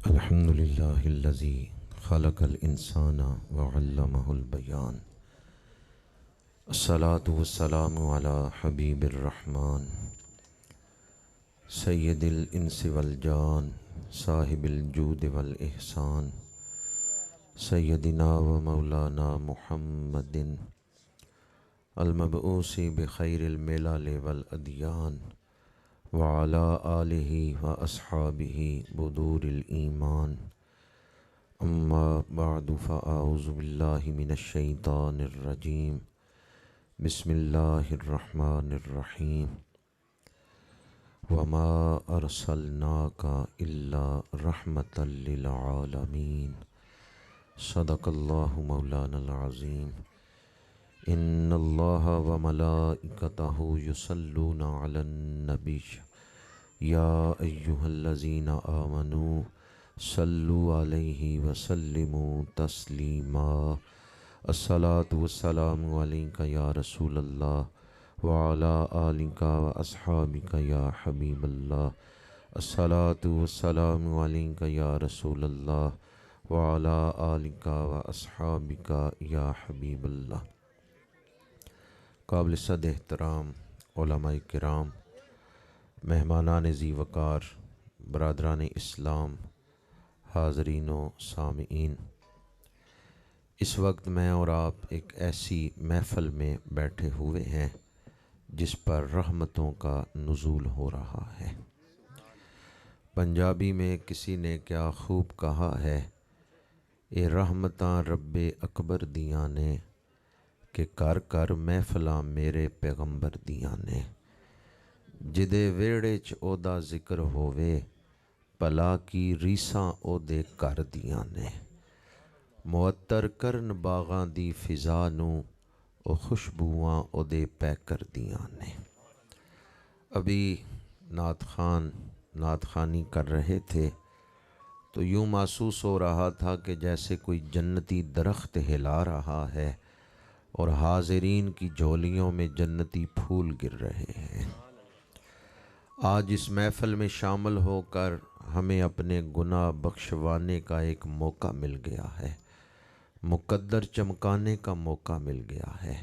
الحمد لله الذي خلق الإنسان وعلمه البيان. الصلاة والسلام على حبيب الرحمن سيد الإنس والجان صاحب الجود والإحسان سيدنا ومولانا محمد المبعوث بخير الملل والأديان وعلى آلہ وأصحابہ بدور الإيمان. اما بعد فأعوذ باللہ من الشیطان الرجیم. بسم اللہ الرحمن الرحیم. وما ارسلناک الا رحمة للعالمین. صدق اللہ مولانا العظیم. ان اللہ وملائکتہ یصلون علی النبی یا ایہا الذین آمنوا صلوا علیہ وسلموا تسلیما. الصلاۃ والسلام علیک یا رسول اللہ وعلی آلک واصحابک یا حبیب اللہ. الصلاۃ والسلام علیک یا رسول اللہ وعلی آلک واصحابک یا حبیب اللہ. قابل صد احترام علماء کرام، مہمانان ذی وقار، برادران اسلام، حاضرین و سامعین، اس وقت میں اور آپ ایک ایسی محفل میں بیٹھے ہوئے ہیں جس پر رحمتوں کا نزول ہو رہا ہے. پنجابی میں کسی نے کیا خوب کہا ہے، اے رحمتاں رب اکبر دیاں نے کہ کر کر محفلاں میرے پیغمبر دیاں نے. جدے ویڑے چ او دا ذکر ہووے پلا کی ریساں او دے کر دیاں نے. معطر کرن باغاں دی فضا نو او خوشبوواں او دے پیکر دیاں نے. ابھی نعت خوان نعت خوانی کر رہے تھے تو یوں محسوس ہو رہا تھا کہ جیسے کوئی جنتی درخت ہلا رہا ہے اور حاضرین کی جھولیوں میں جنتی پھول گر رہے ہیں. آج اس محفل میں شامل ہو کر ہمیں اپنے گناہ بخشوانے کا ایک موقع مل گیا ہے، مقدر چمکانے کا موقع مل گیا ہے.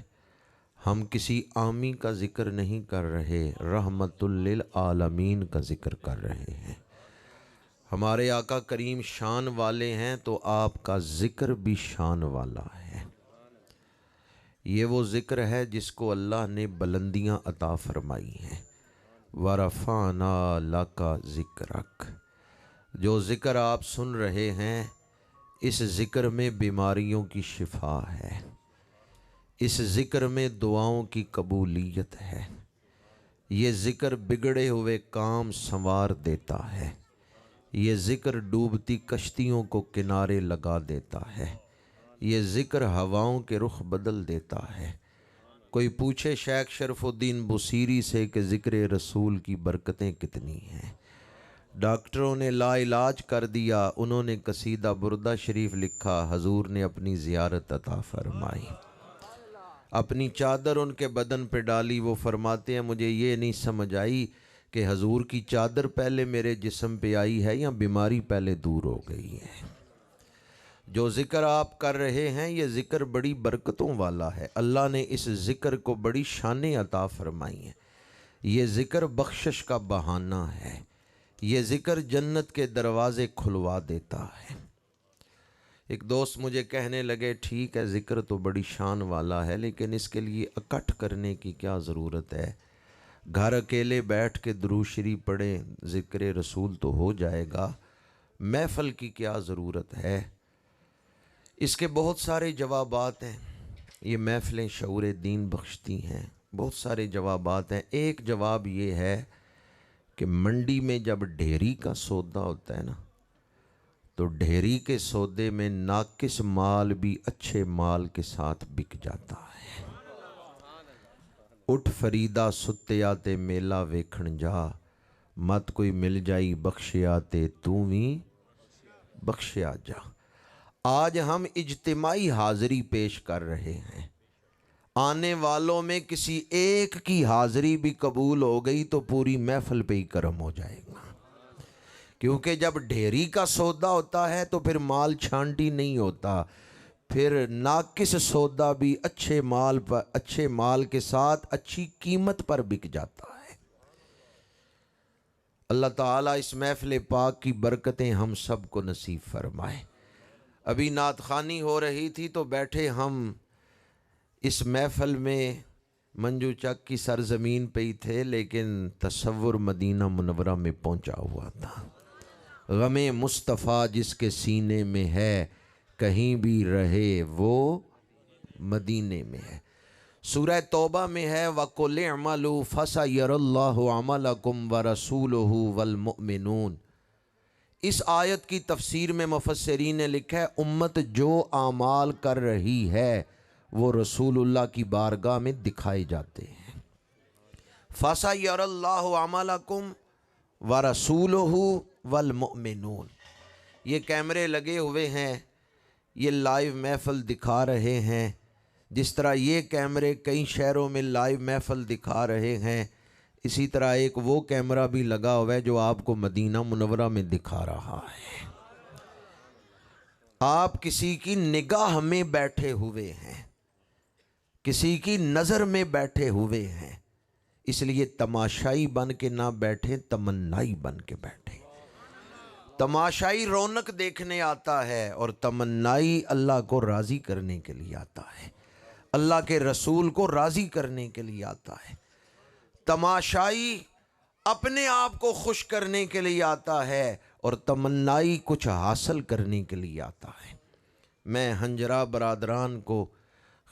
ہم کسی عامی کا ذکر نہیں کر رہے، رحمت للعالمین کا ذکر کر رہے ہیں. ہمارے آقا کریم شان والے ہیں تو آپ کا ذکر بھی شان والا ہے. یہ وہ ذکر ہے جس کو اللہ نے بلندیاں عطا فرمائی ہیں. وَرَفَعْنَا لَكَ ذِكْرَكَ. جو ذکر آپ سن رہے ہیں، اس ذکر میں بیماریوں کی شفا ہے، اس ذکر میں دعاؤں کی قبولیت ہے. یہ ذکر بگڑے ہوئے کام سنوار دیتا ہے. یہ ذکر ڈوبتی کشتیوں کو کنارے لگا دیتا ہے. یہ ذکر ہواؤں کے رخ بدل دیتا ہے. کوئی پوچھے شیخ شرف الدین بصیری سے کہ ذکر رسول کی برکتیں کتنی ہیں. ڈاکٹروں نے لا علاج کر دیا، انہوں نے قصیدہ بردہ شریف لکھا، حضور نے اپنی زیارت عطا فرمائی. اپنی چادر ان کے بدن پہ ڈالی. وہ فرماتے ہیں مجھے یہ نہیں سمجھ آئی کہ حضور کی چادر پہلے میرے جسم پہ آئی ہے یا بیماری پہلے دور ہو گئی ہے. جو ذکر آپ کر رہے ہیں یہ ذکر بڑی برکتوں والا ہے. اللہ نے اس ذکر کو بڑی شانیں عطا فرمائی ہیں. یہ ذکر بخشش کا بہانہ ہے. یہ ذکر جنت کے دروازے کھلوا دیتا ہے. ایک دوست مجھے کہنے لگے ٹھیک ہے ذکر تو بڑی شان والا ہے لیکن اس کے لیے اکٹھ کرنے کی کیا ضرورت ہے. گھر اکیلے بیٹھ کے درود شریف پڑھیں، ذکر رسول تو ہو جائے گا. محفل کی کیا ضرورت ہے. اس کے بہت سارے جوابات ہیں. یہ محفلیں شعور دین بخشتی ہیں. بہت سارے جوابات ہیں. ایک جواب یہ ہے کہ منڈی میں جب ڈھیری کا سودا ہوتا ہے نا تو ڈھیری کے سودے میں ناقص مال بھی اچھے مال کے ساتھ بک جاتا ہے. اٹھ فریدا ستیا تے میلہ ویکھن جا، مت کوئی مل جائی بخشیا تے تو بھی بخشیا جا. آج ہم اجتماعی حاضری پیش کر رہے ہیں. آنے والوں میں کسی ایک کی حاضری بھی قبول ہو گئی تو پوری محفل پہ ہی کرم ہو جائے گا. کیونکہ جب ڈھیری کا سودا ہوتا ہے تو پھر مال چھانٹی نہیں ہوتا، پھر ناقص سودا بھی اچھے مال کے ساتھ اچھی قیمت پر بک جاتا ہے۔ اللہ تعالیٰ اس محفل پاک کی برکتیں ہم سب کو نصیب فرمائے۔ ابھی نعت خوانی ہو رہی تھی تو بیٹھے ہم اس محفل میں منجو چک کی سرزمین پہ ہی تھے، لیکن تصور مدینہ منورہ میں پہنچا ہوا تھا۔ غم مصطفیٰ جس کے سینے میں ہے، کہیں بھی رہے وہ مدینے میں ہے۔ سورہ توبہ میں ہے وَقُلِ اعْمَلُوا فَسَيَرَى اللَّهُ عَمَلَكُمْ وَرَسُولُهُ وَالْمُؤْمِنُونَ۔ اس آیت کی تفسیر میں مفسرین نے لکھا ہے امت جو اعمال کر رہی ہے وہ رسول اللہ کی بارگاہ میں دکھائے جاتے ہیں۔ فَسَيَرَى اللَّهُ عَمَلَكُمْ وَرَسُولُهُ وَالْمُؤْمِنُونَ۔ یہ کیمرے لگے ہوئے ہیں، یہ لائیو محفل دکھا رہے ہیں، جس طرح یہ کیمرے کئی شہروں میں لائیو محفل دکھا رہے ہیں، اسی طرح ایک وہ کیمرہ بھی لگا ہوا ہے جو آپ کو مدینہ منورہ میں دکھا رہا ہے۔ آپ کسی کی نگاہ میں بیٹھے ہوئے ہیں، کسی کی نظر میں بیٹھے ہوئے ہیں، اس لیے تماشائی بن کے نہ بیٹھیں، تمنائی بن کے بیٹھیں۔ تماشائی رونق دیکھنے آتا ہے اور تمنائی اللہ کو راضی کرنے کے لیے آتا ہے، اللہ کے رسول کو راضی کرنے کے لیے آتا ہے۔ تماشائی اپنے آپ کو خوش کرنے کے لیے آتا ہے اور تمنائی کچھ حاصل کرنے کے لیے آتا ہے۔ میں ہنجرہ برادران کو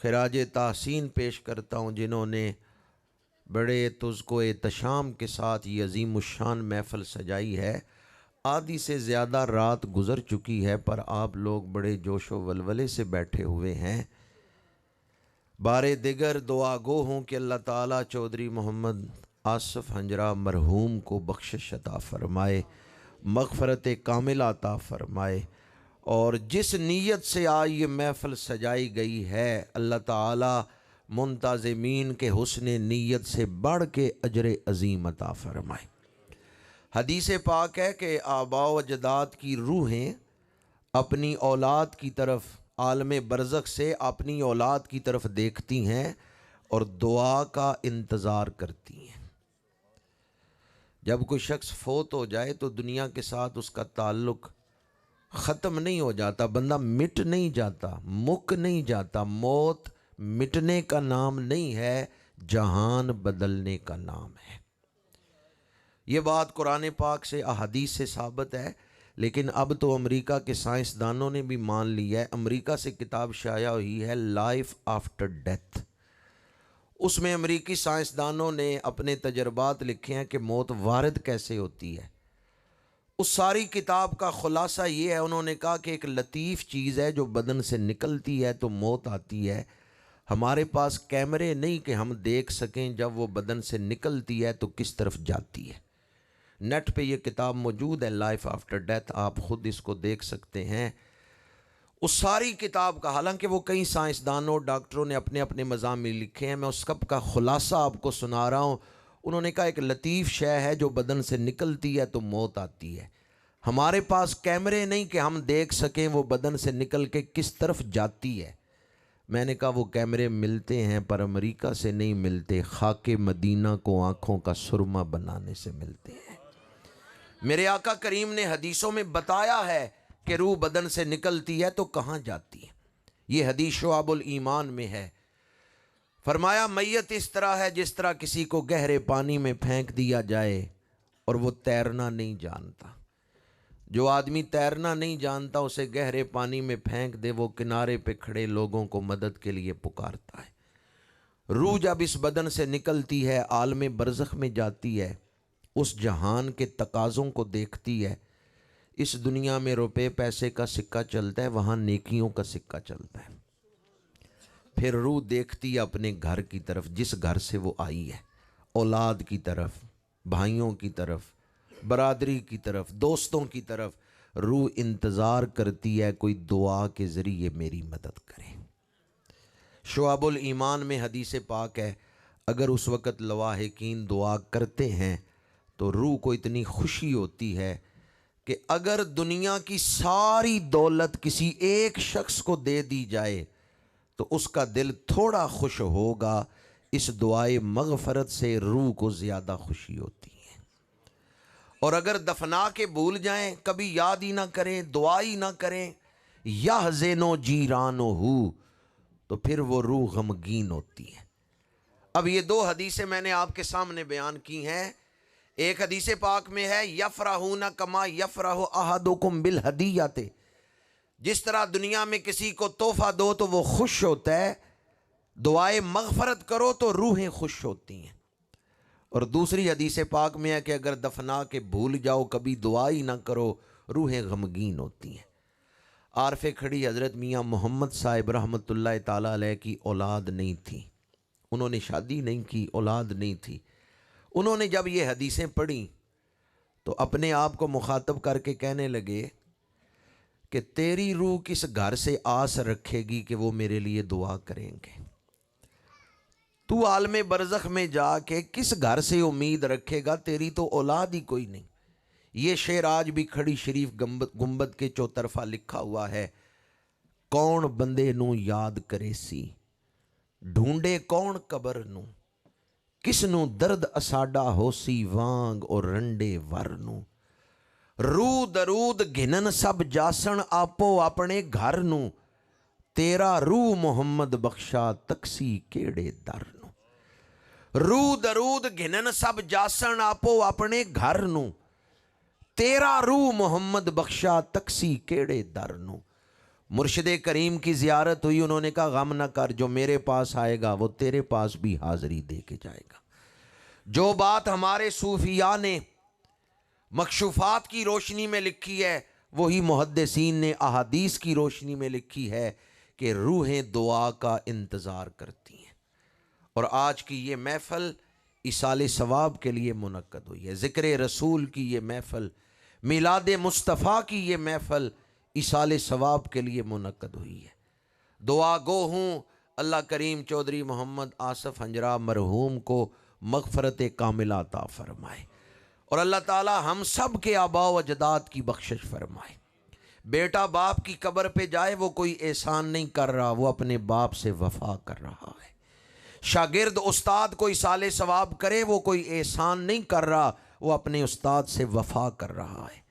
خراج تحسین پیش کرتا ہوں جنہوں نے بڑے تزک و احتشام کے ساتھ یہ عظیم الشان محفل سجائی ہے۔ آدھی سے زیادہ رات گزر چکی ہے پر آپ لوگ بڑے جوش و ولولے سے بیٹھے ہوئے ہیں۔ بارے دیگر دعا گو ہوں کہ اللہ تعالیٰ چودھری محمد آصف ہنجرہ مرحوم کو بخشش عطا فرمائے، مغفرت کامل عطا فرمائے، اور جس نیت سے آج یہ محفل سجائی گئی ہے اللہ تعالیٰ منتظمین کے حسن نیت سے بڑھ کے اجر عظیم عطا فرمائے۔ حدیث پاک ہے کہ آباء و اجداد کی روحیں اپنی اولاد کی طرف عالم برزخ سے اپنی اولاد کی طرف دیکھتی ہیں اور دعا کا انتظار کرتی ہیں۔ جب کوئی شخص فوت ہو جائے تو دنیا کے ساتھ اس کا تعلق ختم نہیں ہو جاتا، بندہ مٹ نہیں جاتا، مک نہیں جاتا۔ موت مٹنے کا نام نہیں ہے، جہان بدلنے کا نام ہے۔ یہ بات قرآن پاک سے احادیث سے ثابت ہے، لیکن اب تو امریکہ کے سائنسدانوں نے بھی مان لیا ہے۔ امریکہ سے کتاب شائع ہوئی ہے لائف آفٹر ڈیتھ، اس میں امریکی سائنسدانوں نے اپنے تجربات لکھے ہیں کہ موت وارد کیسے ہوتی ہے۔ اس ساری کتاب کا خلاصہ یہ ہے، انہوں نے کہا کہ ایک لطیف چیز ہے جو بدن سے نکلتی ہے تو موت آتی ہے۔ ہمارے پاس کیمرے نہیں کہ ہم دیکھ سکیں جب وہ بدن سے نکلتی ہے تو کس طرف جاتی ہے۔ نیٹ پہ یہ کتاب موجود ہے لائف آفٹر ڈیتھ، آپ خود اس کو دیکھ سکتے ہیں۔ اس ساری کتاب کا، حالانکہ وہ کئی سائنسدانوں ڈاکٹروں نے اپنے اپنے مضامین لکھے ہیں، میں اس سب کا خلاصہ آپ کو سنا رہا ہوں۔ انہوں نے کہا ایک لطیف شے ہے جو بدن سے نکلتی ہے تو موت آتی ہے۔ ہمارے پاس کیمرے نہیں کہ ہم دیکھ سکیں وہ بدن سے نکل کے کس طرف جاتی ہے۔ میں نے کہا وہ کیمرے ملتے ہیں پر امریکہ سے نہیں ملتے، خاک مدینہ کو آنکھوں کا سرما بنانے سے ملتے ہیں۔ میرے آقا کریم نے حدیثوں میں بتایا ہے کہ روح بدن سے نکلتی ہے تو کہاں جاتی ہے۔ یہ حدیث شعب الایمان میں ہے۔ فرمایا میت اس طرح ہے جس طرح کسی کو گہرے پانی میں پھینک دیا جائے اور وہ تیرنا نہیں جانتا۔ جو آدمی تیرنا نہیں جانتا اسے گہرے پانی میں پھینک دے، وہ کنارے پہ کھڑے لوگوں کو مدد کے لیے پکارتا ہے۔ روح جب اس بدن سے نکلتی ہے، عالم برزخ میں جاتی ہے، اس جہان کے تقاضوں کو دیکھتی ہے۔ اس دنیا میں روپے پیسے کا سکہ چلتا ہے، وہاں نیکیوں کا سکہ چلتا ہے۔ پھر روح دیکھتی ہے اپنے گھر کی طرف، جس گھر سے وہ آئی ہے، اولاد کی طرف، بھائیوں کی طرف، برادری کی طرف، دوستوں کی طرف۔ روح انتظار کرتی ہے کوئی دعا کے ذریعے میری مدد کرے۔ شعب الایمان میں حدیث پاک ہے اگر اس وقت لواحقین دعا کرتے ہیں تو روح کو اتنی خوشی ہوتی ہے کہ اگر دنیا کی ساری دولت کسی ایک شخص کو دے دی جائے تو اس کا دل تھوڑا خوش ہوگا، اس دعائے مغفرت سے روح کو زیادہ خوشی ہوتی ہے۔ اور اگر دفنا کے بھول جائیں، کبھی یاد ہی نہ کریں، دعا ہی نہ کریں، یحزنو جیرانہ، تو پھر وہ روح غمگین ہوتی ہے۔ اب یہ دو حدیثیں میں نے آپ کے سامنے بیان کی ہیں۔ ایک حدیث پاک میں ہے یفرحون کما یفرح احدکم بالہدیۃ، جس طرح دنیا میں کسی کو تحفہ دو تو وہ خوش ہوتا ہے، دعائے مغفرت کرو تو روحیں خوش ہوتی ہیں۔ اور دوسری حدیث پاک میں ہے کہ اگر دفنا کے بھول جاؤ، کبھی دعا ہی نہ کرو، روحیں غمگین ہوتی ہیں۔ عارف کھڑی حضرت میاں محمد صاحب رحمۃ اللہ تعالیٰ علیہ کی اولاد نہیں تھی، انہوں نے شادی نہیں کی، اولاد نہیں تھی۔ انہوں نے جب یہ حدیثیں پڑھیں تو اپنے آپ کو مخاطب کر کے کہنے لگے کہ تیری روح کس گھر سے آس رکھے گی کہ وہ میرے لیے دعا کریں گے؟ تو عالم برزخ میں جا کے کس گھر سے امید رکھے گا؟ تیری تو اولاد ہی کوئی نہیں۔ یہ شعر آج بھی کھڑی شریف گنبد کے چوطرفہ لکھا ہوا ہے۔ کون بندے نو یاد کرے سی، ڈھونڈے کون قبر نو، کس نو درد اساڈا ہو سی وانگ اور رنڈے ور نو، روح درود گھنن سب جاسن آپو اپنے گھر نو، تیرا روح محمد بخشا تکسی کیڑے در نو، روح درود گھنن سب جاسن آپو اپنے گھر نو، تیرا روح محمد بخشا تکسی کیڑے در نو۔ مرشد کریم کی زیارت ہوئی، انہوں نے کہا غم نہ کر، جو میرے پاس آئے گا وہ تیرے پاس بھی حاضری دے کے جائے گا۔ جو بات ہمارے صوفیاء نے مکشوفات کی روشنی میں لکھی ہے، وہی محدثین نے احادیث کی روشنی میں لکھی ہے کہ روحیں دعا کا انتظار کرتی ہیں۔ اور آج کی یہ محفل ایصال ثواب کے لیے منعقد ہوئی ہے، ذکر رسول کی یہ محفل، میلاد مصطفیٰ کی یہ محفل ایصال ثواب کے لیے منعقد ہوئی ہے۔ دعا گو ہوں اللہ کریم چودھری محمد آصف ہنجرا مرحوم کو مغفرت کاملہ عطا فرمائے، اور اللہ تعالی ہم سب کے آباء و اجداد کی بخشش فرمائے۔ بیٹا باپ کی قبر پہ جائے وہ کوئی احسان نہیں کر رہا، وہ اپنے باپ سے وفا کر رہا ہے۔ شاگرد استاد کو ایصال ثواب کرے، وہ کوئی احسان نہیں کر رہا، وہ اپنے استاد سے وفا کر رہا ہے۔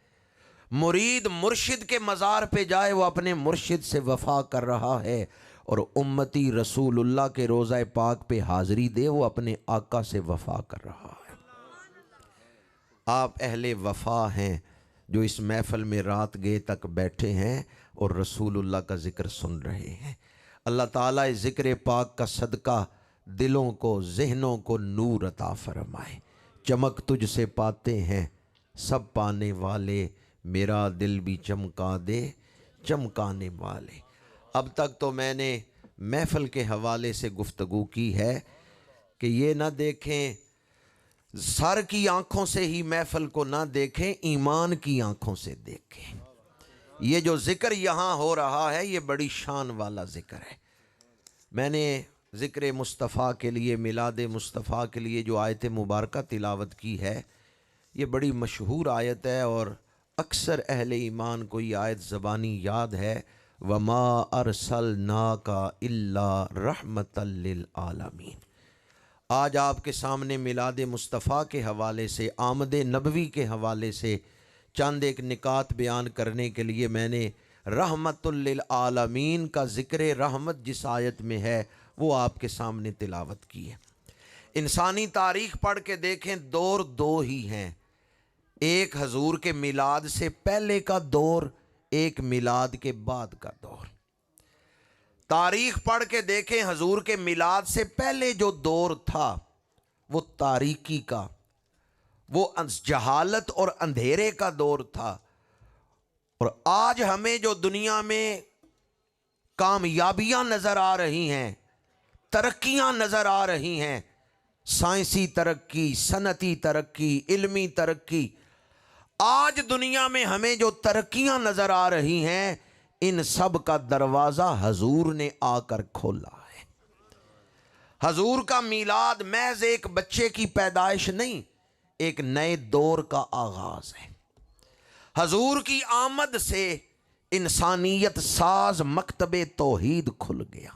مرید مرشد کے مزار پہ جائے، وہ اپنے مرشد سے وفا کر رہا ہے، اور امتی رسول اللہ کے روضہ پاک پہ حاضری دے، وہ اپنے آقا سے وفا کر رہا ہے۔ آپ اہل وفا ہیں جو اس محفل میں رات گئے تک بیٹھے ہیں اور رسول اللہ کا ذکر سن رہے ہیں۔ اللہ تعالیٰ اس ذکر پاک کا صدقہ دلوں کو، ذہنوں کو نور عطا فرمائے۔ چمک تجھ سے پاتے ہیں سب پانے والے، میرا دل بھی چمکا دے چمکانے والے۔ اب تک تو میں نے محفل کے حوالے سے گفتگو کی ہے کہ یہ نہ دیکھیں، سر کی آنکھوں سے ہی محفل کو نہ دیکھیں، ایمان کی آنکھوں سے دیکھیں۔ یہ جو ذکر یہاں ہو رہا ہے یہ بڑی شان والا ذکر ہے۔ میں نے ذکر مصطفیٰ کے لیے، میلاد مصطفیٰ کے لیے جو آیت مبارکہ تلاوت کی ہے، یہ بڑی مشہور آیت ہے اور اکثر اہل ایمان کو یہ آیت زبانی یاد ہے، وَمَا أَرْسَلْنَاكَ إِلَّا رَحْمَةً لِّلْعَالَمِينَ۔ آج آپ کے سامنے میلاد مصطفیٰ کے حوالے سے، آمد نبوی کے حوالے سے چند ایک نکات بیان کرنے کے لیے میں نے رحمت للعالمین کا ذکر رحمت جس آیت میں ہے وہ آپ کے سامنے تلاوت کی ہے۔ انسانی تاریخ پڑھ کے دیکھیں، دور دو ہی ہیں، ایک حضور کے میلاد سے پہلے کا دور، ایک میلاد کے بعد کا دور۔ تاریخ پڑھ کے دیکھیں، حضور کے میلاد سے پہلے جو دور تھا وہ تاریکی کا، وہ جہالت اور اندھیرے کا دور تھا، اور آج ہمیں جو دنیا میں کامیابیاں نظر آ رہی ہیں، ترقیاں نظر آ رہی ہیں، سائنسی ترقی، صنعتی ترقی، علمی ترقی، آج دنیا میں ہمیں جو ترقیاں نظر آ رہی ہیں، ان سب کا دروازہ حضور نے آ کر کھولا ہے۔ حضور کا میلاد محض ایک بچے کی پیدائش نہیں، ایک نئے دور کا آغاز ہے۔ حضور کی آمد سے انسانیت ساز مکتب توحید کھل گیا۔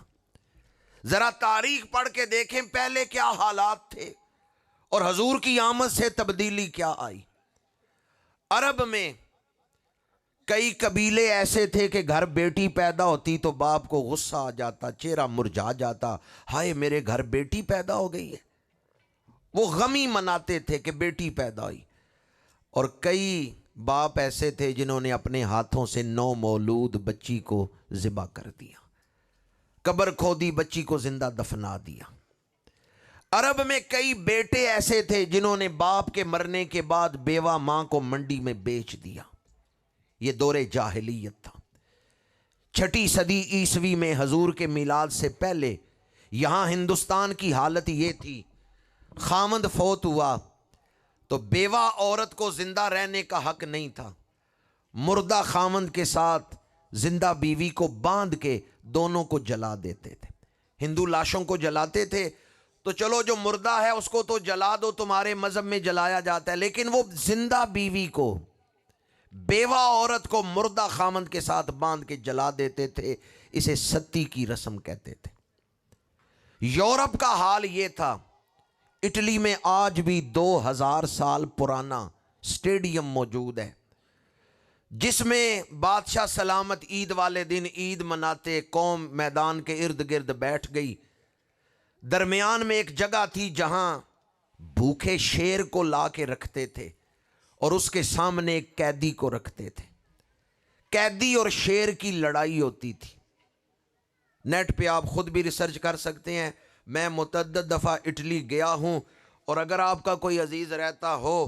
ذرا تاریخ پڑھ کے دیکھیں پہلے کیا حالات تھے اور حضور کی آمد سے تبدیلی کیا آئی۔ عرب میں کئی قبیلے ایسے تھے کہ گھر بیٹی پیدا ہوتی تو باپ کو غصہ آ جاتا، چہرہ مرجھا جاتا، ہائے میرے گھر بیٹی پیدا ہو گئی ہے۔ وہ غمی مناتے تھے کہ بیٹی پیدا ہوئی۔ اور کئی باپ ایسے تھے جنہوں نے اپنے ہاتھوں سے نو مولود بچی کو ذبح کر دیا، قبر کھودی، بچی کو زندہ دفنا دیا۔ عرب میں کئی بیٹے ایسے تھے جنہوں نے باپ کے مرنے کے بعد بیوہ ماں کو منڈی میں بیچ دیا۔ یہ دور جاہلیت تھا۔ 6 صدی عیسوی میں حضور کے میلاد سے پہلے یہاں ہندوستان کی حالت یہ تھی، خامند فوت ہوا تو بیوہ عورت کو زندہ رہنے کا حق نہیں تھا، مردہ خامند کے ساتھ زندہ بیوی کو باندھ کے دونوں کو جلا دیتے تھے۔ ہندو لاشوں کو جلاتے تھے تو چلو جو مردہ ہے اس کو تو جلا دو، تمہارے مذہب میں جلایا جاتا ہے، لیکن وہ زندہ بیوی کو، بیوہ عورت کو مردہ خامند کے ساتھ باندھ کے جلا دیتے تھے۔ اسے ستی کی رسم کہتے تھے۔ یورپ کا حال یہ تھا۔ اٹلی میں آج بھی 2000 سال پرانا سٹیڈیم موجود ہے جس میں بادشاہ سلامت عید والے دن عید مناتے، قوم میدان کے ارد گرد بیٹھ گئی۔ درمیان میں ایک جگہ تھی جہاں بھوکے شیر کو لا کے رکھتے تھے اور اس کے سامنے ایک قیدی کو رکھتے تھے۔ قیدی اور شیر کی لڑائی ہوتی تھی۔ نیٹ پہ آپ خود بھی ریسرچ کر سکتے ہیں۔ میں متعدد دفعہ اٹلی گیا ہوں، اور اگر آپ کا کوئی عزیز رہتا ہو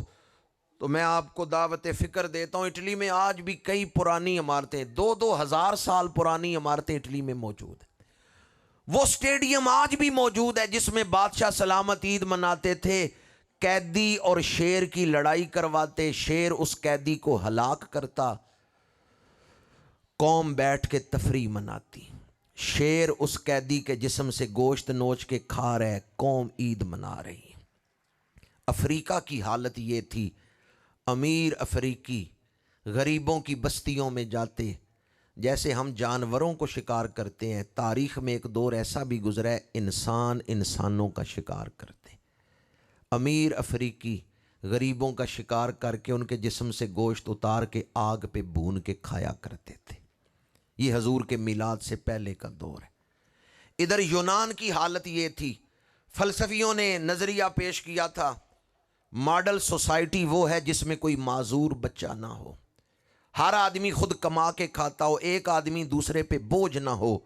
تو میں آپ کو دعوت فکر دیتا ہوں۔ اٹلی میں آج بھی کئی پرانی عمارتیں، 2000 سال پرانی عمارتیں اٹلی میں موجود ہیں۔ وہ سٹیڈیم آج بھی موجود ہے جس میں بادشاہ سلامت عید مناتے تھے، قیدی اور شیر کی لڑائی کرواتے، شیر اس قیدی کو ہلاک کرتا، قوم بیٹھ کے تفریح مناتی۔ شیر اس قیدی کے جسم سے گوشت نوچ کے کھا رہے، قوم عید منا رہی۔ افریقہ کی حالت یہ تھی۔ امیر افریقی غریبوں کی بستیوں میں جاتے، جیسے ہم جانوروں کو شکار کرتے ہیں، تاریخ میں ایک دور ایسا بھی گزرا ہے انسان انسانوں کا شکار کرتے۔ امیر افریقی غریبوں کا شکار کر کے ان کے جسم سے گوشت اتار کے آگ پہ بھون کے کھایا کرتے تھے۔ یہ حضور کے میلاد سے پہلے کا دور ہے۔ ادھر یونان کی حالت یہ تھی۔ فلسفیوں نے نظریہ پیش کیا تھا، ماڈل سوسائٹی وہ ہے جس میں کوئی معذور بچہ نہ ہو، ہر آدمی خود کما کے کھاتا ہو، ایک آدمی دوسرے پہ بوجھ نہ ہو۔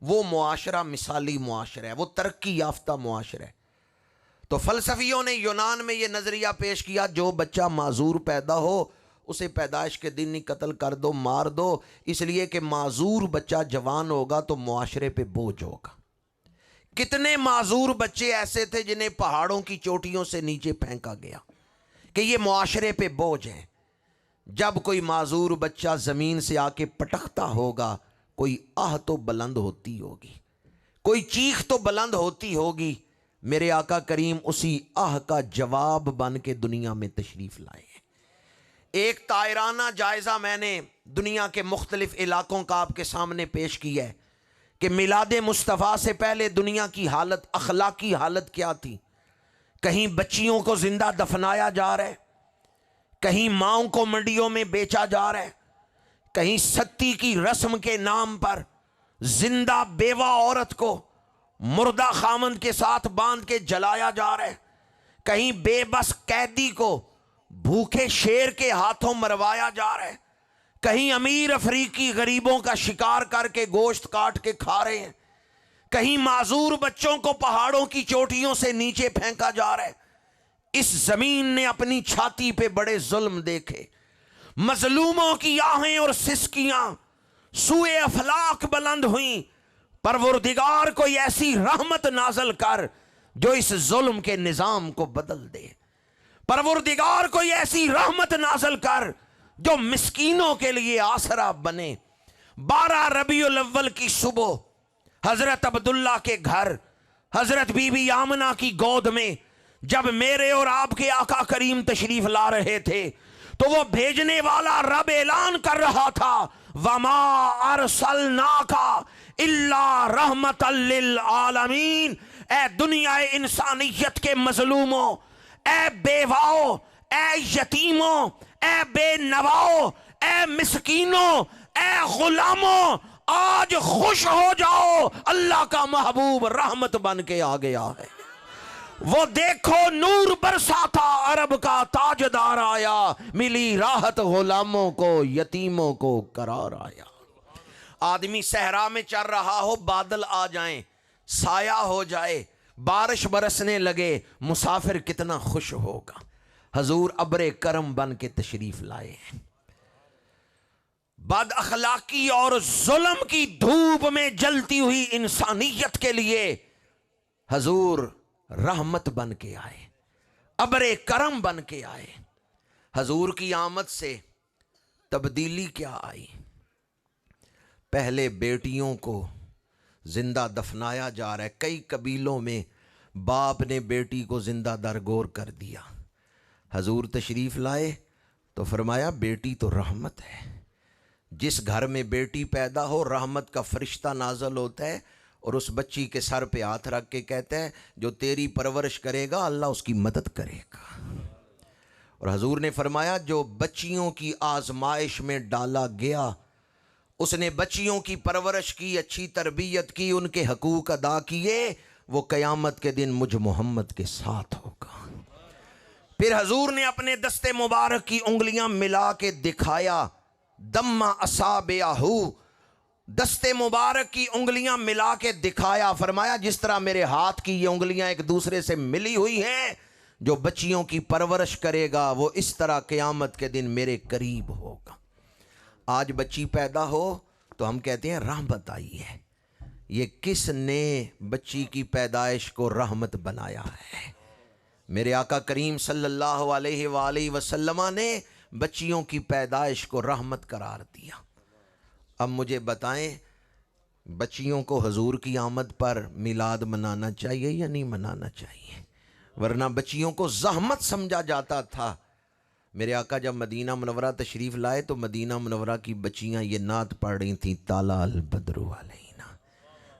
وہ معاشرہ مثالی معاشرہ ہے، وہ ترقی یافتہ معاشرہ ہے۔ تو فلسفیوں نے یونان میں یہ نظریہ پیش کیا، جو بچہ معذور پیدا ہو اسے پیدائش کے دن ہی قتل کر دو، مار دو، اس لیے کہ معذور بچہ جوان ہوگا تو معاشرے پہ بوجھ ہوگا۔ کتنے معذور بچے ایسے تھے جنہیں پہاڑوں کی چوٹیوں سے نیچے پھینکا گیا کہ یہ معاشرے پہ بوجھ ہیں۔ جب کوئی معذور بچہ زمین سے آ کے پٹکتا ہوگا، کوئی آہ تو بلند ہوتی ہوگی، کوئی چیخ تو بلند ہوتی ہوگی۔ میرے آقا کریم اسی آہ کا جواب بن کے دنیا میں تشریف لائے ہیں۔ ایک طائرانہ جائزہ میں نے دنیا کے مختلف علاقوں کا آپ کے سامنے پیش کیا ہے کہ میلاد مصطفیٰ سے پہلے دنیا کی حالت، اخلاقی حالت کیا تھی۔ کہیں بچیوں کو زندہ دفنایا جا رہا ہے، کہیں ماؤں کو منڈیوں میں بیچا جا رہا ہے، کہیں ستی کی رسم کے نام پر زندہ بیوہ عورت کو مردہ خامند کے ساتھ باندھ کے جلایا جا رہا ہے، کہیں بے بس قیدی کو بھوکے شیر کے ہاتھوں مروایا جا رہا ہے، کہیں امیر افریقی غریبوں کا شکار کر کے گوشت کاٹ کے کھا رہے ہیں، کہیں معذور بچوں کو پہاڑوں کی چوٹیوں سے نیچے پھینکا جا رہا ہے۔ اس زمین نے اپنی چھاتی پہ بڑے ظلم دیکھے، مظلوموں کی آہیں اور سسکیاں سوئے افلاک بلند ہوئیں۔ پروردگار کوئی ایسی رحمت نازل کر جو اس ظلم کے نظام کو بدل دے، پروردگار کوئی ایسی رحمت نازل کر جو مسکینوں کے لیے آسرا بنے۔ 12 ربیع الاول کی صبح حضرت عبداللہ کے گھر حضرت بی بی آمنہ کی گود میں جب میرے اور آپ کے آقا کریم تشریف لا رہے تھے تو وہ بھیجنے والا رب اعلان کر رہا تھا وما ارسلناکا الا رحمت للعالمین، اے دنیا انسانیت کے مظلوموں، اے بیواؤں، اے یتیموں، اے بے نواؤں، اے مسکینوں، اے غلاموں، آج خوش ہو جاؤ، اللہ کا محبوب رحمت بن کے آ گیا ہے۔ وہ دیکھو نور برسا تھا، عرب کا تاجدار آیا، ملی راحت غلاموں کو، یتیموں کو قرار آیا۔ آدمی صحرا میں چل رہا ہو، بادل آ جائیں، سایہ ہو جائے، بارش برسنے لگے، مسافر کتنا خوش ہوگا۔ حضور ابر کرم بن کے تشریف لائے ہیں۔ بد اخلاقی اور ظلم کی دھوپ میں جلتی ہوئی انسانیت کے لیے حضور رحمت بن کے آئے، ابر کرم بن کے آئے۔ حضور کی آمد سے تبدیلی کیا آئی؟ پہلے بیٹیوں کو زندہ دفنایا جا رہا ہے، کئی قبیلوں میں باپ نے بیٹی کو زندہ درگور کر دیا۔ حضور تشریف لائے تو فرمایا بیٹی تو رحمت ہے، جس گھر میں بیٹی پیدا ہو رحمت کا فرشتہ نازل ہوتا ہے اور اس بچی کے سر پہ ہاتھ رکھ کے کہتا ہے جو تیری پرورش کرے گا اللہ اس کی مدد کرے گا۔ اور حضور نے فرمایا جو بچیوں کی آزمائش میں ڈالا گیا، اس نے بچیوں کی پرورش کی، اچھی تربیت کی، ان کے حقوق ادا کیے، وہ قیامت کے دن مجھ محمد کے ساتھ ہوگا۔ پھر حضور نے اپنے دست مبارک کی انگلیاں ملا کے دکھایا، دما اصابعہ، دست مبارک کی انگلیاں ملا کے دکھایا، فرمایا جس طرح میرے ہاتھ کی یہ انگلیاں ایک دوسرے سے ملی ہوئی ہیں، جو بچیوں کی پرورش کرے گا وہ اس طرح قیامت کے دن میرے قریب ہوگا۔ آج بچی پیدا ہو تو ہم کہتے ہیں رحمت آئی ہے۔ یہ کس نے بچی کی پیدائش کو رحمت بنایا ہے؟ میرے آقا کریم صلی اللہ علیہ وآلہ وسلم نے بچیوں کی پیدائش کو رحمت قرار دیا۔ اب مجھے بتائیں بچیوں کو حضور کی آمد پر میلاد منانا چاہیے یا نہیں منانا چاہیے؟ ورنہ بچیوں کو زحمت سمجھا جاتا تھا۔ میرے آقا جب مدینہ منورہ تشریف لائے تو مدینہ منورہ کی بچیاں یہ نعت پڑھ رہی تھیں، طلع البدر علینا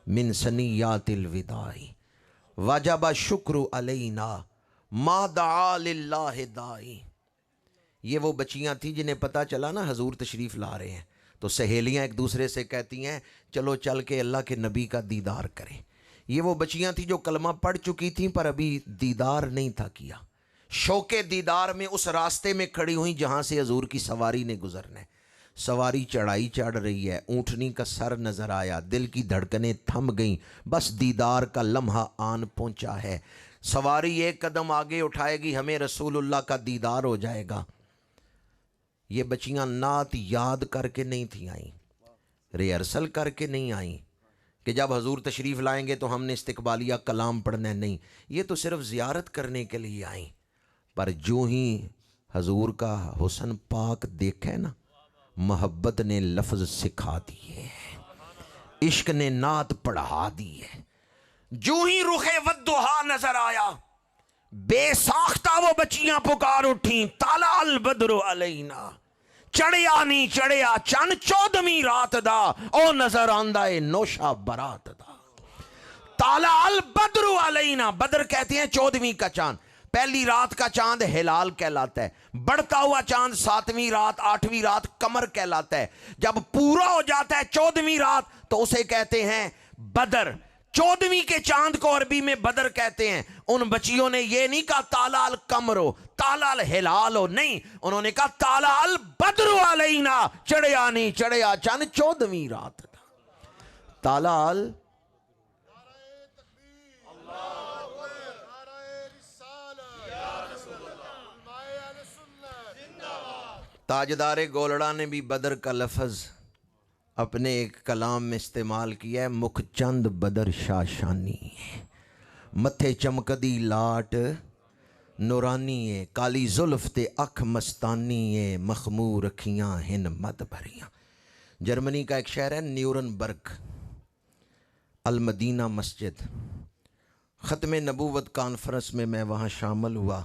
من ثنیات الوداع وجب شکر علینا ما دعا للہ دائی۔ یہ وہ بچیاں تھیں جنہیں پتہ چلا نا حضور تشریف لا رہے ہیں تو سہیلیاں ایک دوسرے سے کہتی ہیں چلو چل کے اللہ کے نبی کا دیدار کریں۔ یہ وہ بچیاں تھیں جو کلمہ پڑھ چکی تھیں پر ابھی دیدار نہیں تھا کیا، شوق دیدار میں اس راستے میں کھڑی ہوئیں جہاں سے حضور کی سواری نے گزرنا ہے۔ سواری چڑھائی چڑھ رہی ہے، اونٹنی کا سر نظر آیا، دل کی دھڑکنیں تھم گئیں، بس دیدار کا لمحہ آن پہنچا ہے۔ سواری ایک قدم آگے اٹھائے گی ہمیں رسول اللہ کا دیدار ہو جائے گا۔ یہ بچیاں نعت یاد کر کے نہیں تھیں آئیں، ریہرسل کر کے نہیں آئیں کہ جب حضور تشریف لائیں گے تو ہم نے استقبالیہ کلام پڑھنا ہے، نہیں، یہ تو صرف زیارت کرنے کے لیے آئیں۔ پر جو ہی حضور کا حسن پاک دیکھے نا، محبت نے لفظ سکھا دیے، عشق نے نعت پڑھا دی ہے۔ جو ہی رخ ودھا نظر آیا، بے ساختہ وہ بچیاں پکار اٹھیں، طلع البدر علینا، چڑھیا نہیں چڑھیا چن 14ویں رات دا، او نظر آندہ اے نوشہ برات دا۔ طلع البدر علینا، بدر کہتے ہیں 14ویں کا چاند، پہلی رات کا چاند ہلال کہلاتا ہے، بڑھتا ہوا چاند 7ویں رات 8ویں رات قمر کہلاتا ہے، جب پورا ہو جاتا ہے 14ویں رات تو اسے کہتے ہیں بدر۔ 14ویں کے چاند کو عربی میں بدر کہتے ہیں۔ ان بچیوں نے یہ نہیں کہا طلع القمر ہو، طلع الہلال ہو، نہیں، انہوں نے کہا طلع البدر علینا، چڑھیا نہیں چڑھیا چند 14ویں رات دا۔ طلع تاجدار گولڑا نے بھی بدر کا لفظ اپنے ایک کلام میں استعمال کیا ہے، مکھ چند بدر شاشانی ہے، متھے چمکدی لاٹ نورانی ہے، کالی زلف تے اکھ مستانی ہے، مخمور اکھیاں ہن مد بھریاں۔ جرمنی کا ایک شہر ہے نیورنبرگ، المدینہ مسجد، ختم نبوت کانفرنس میں وہاں شامل ہوا۔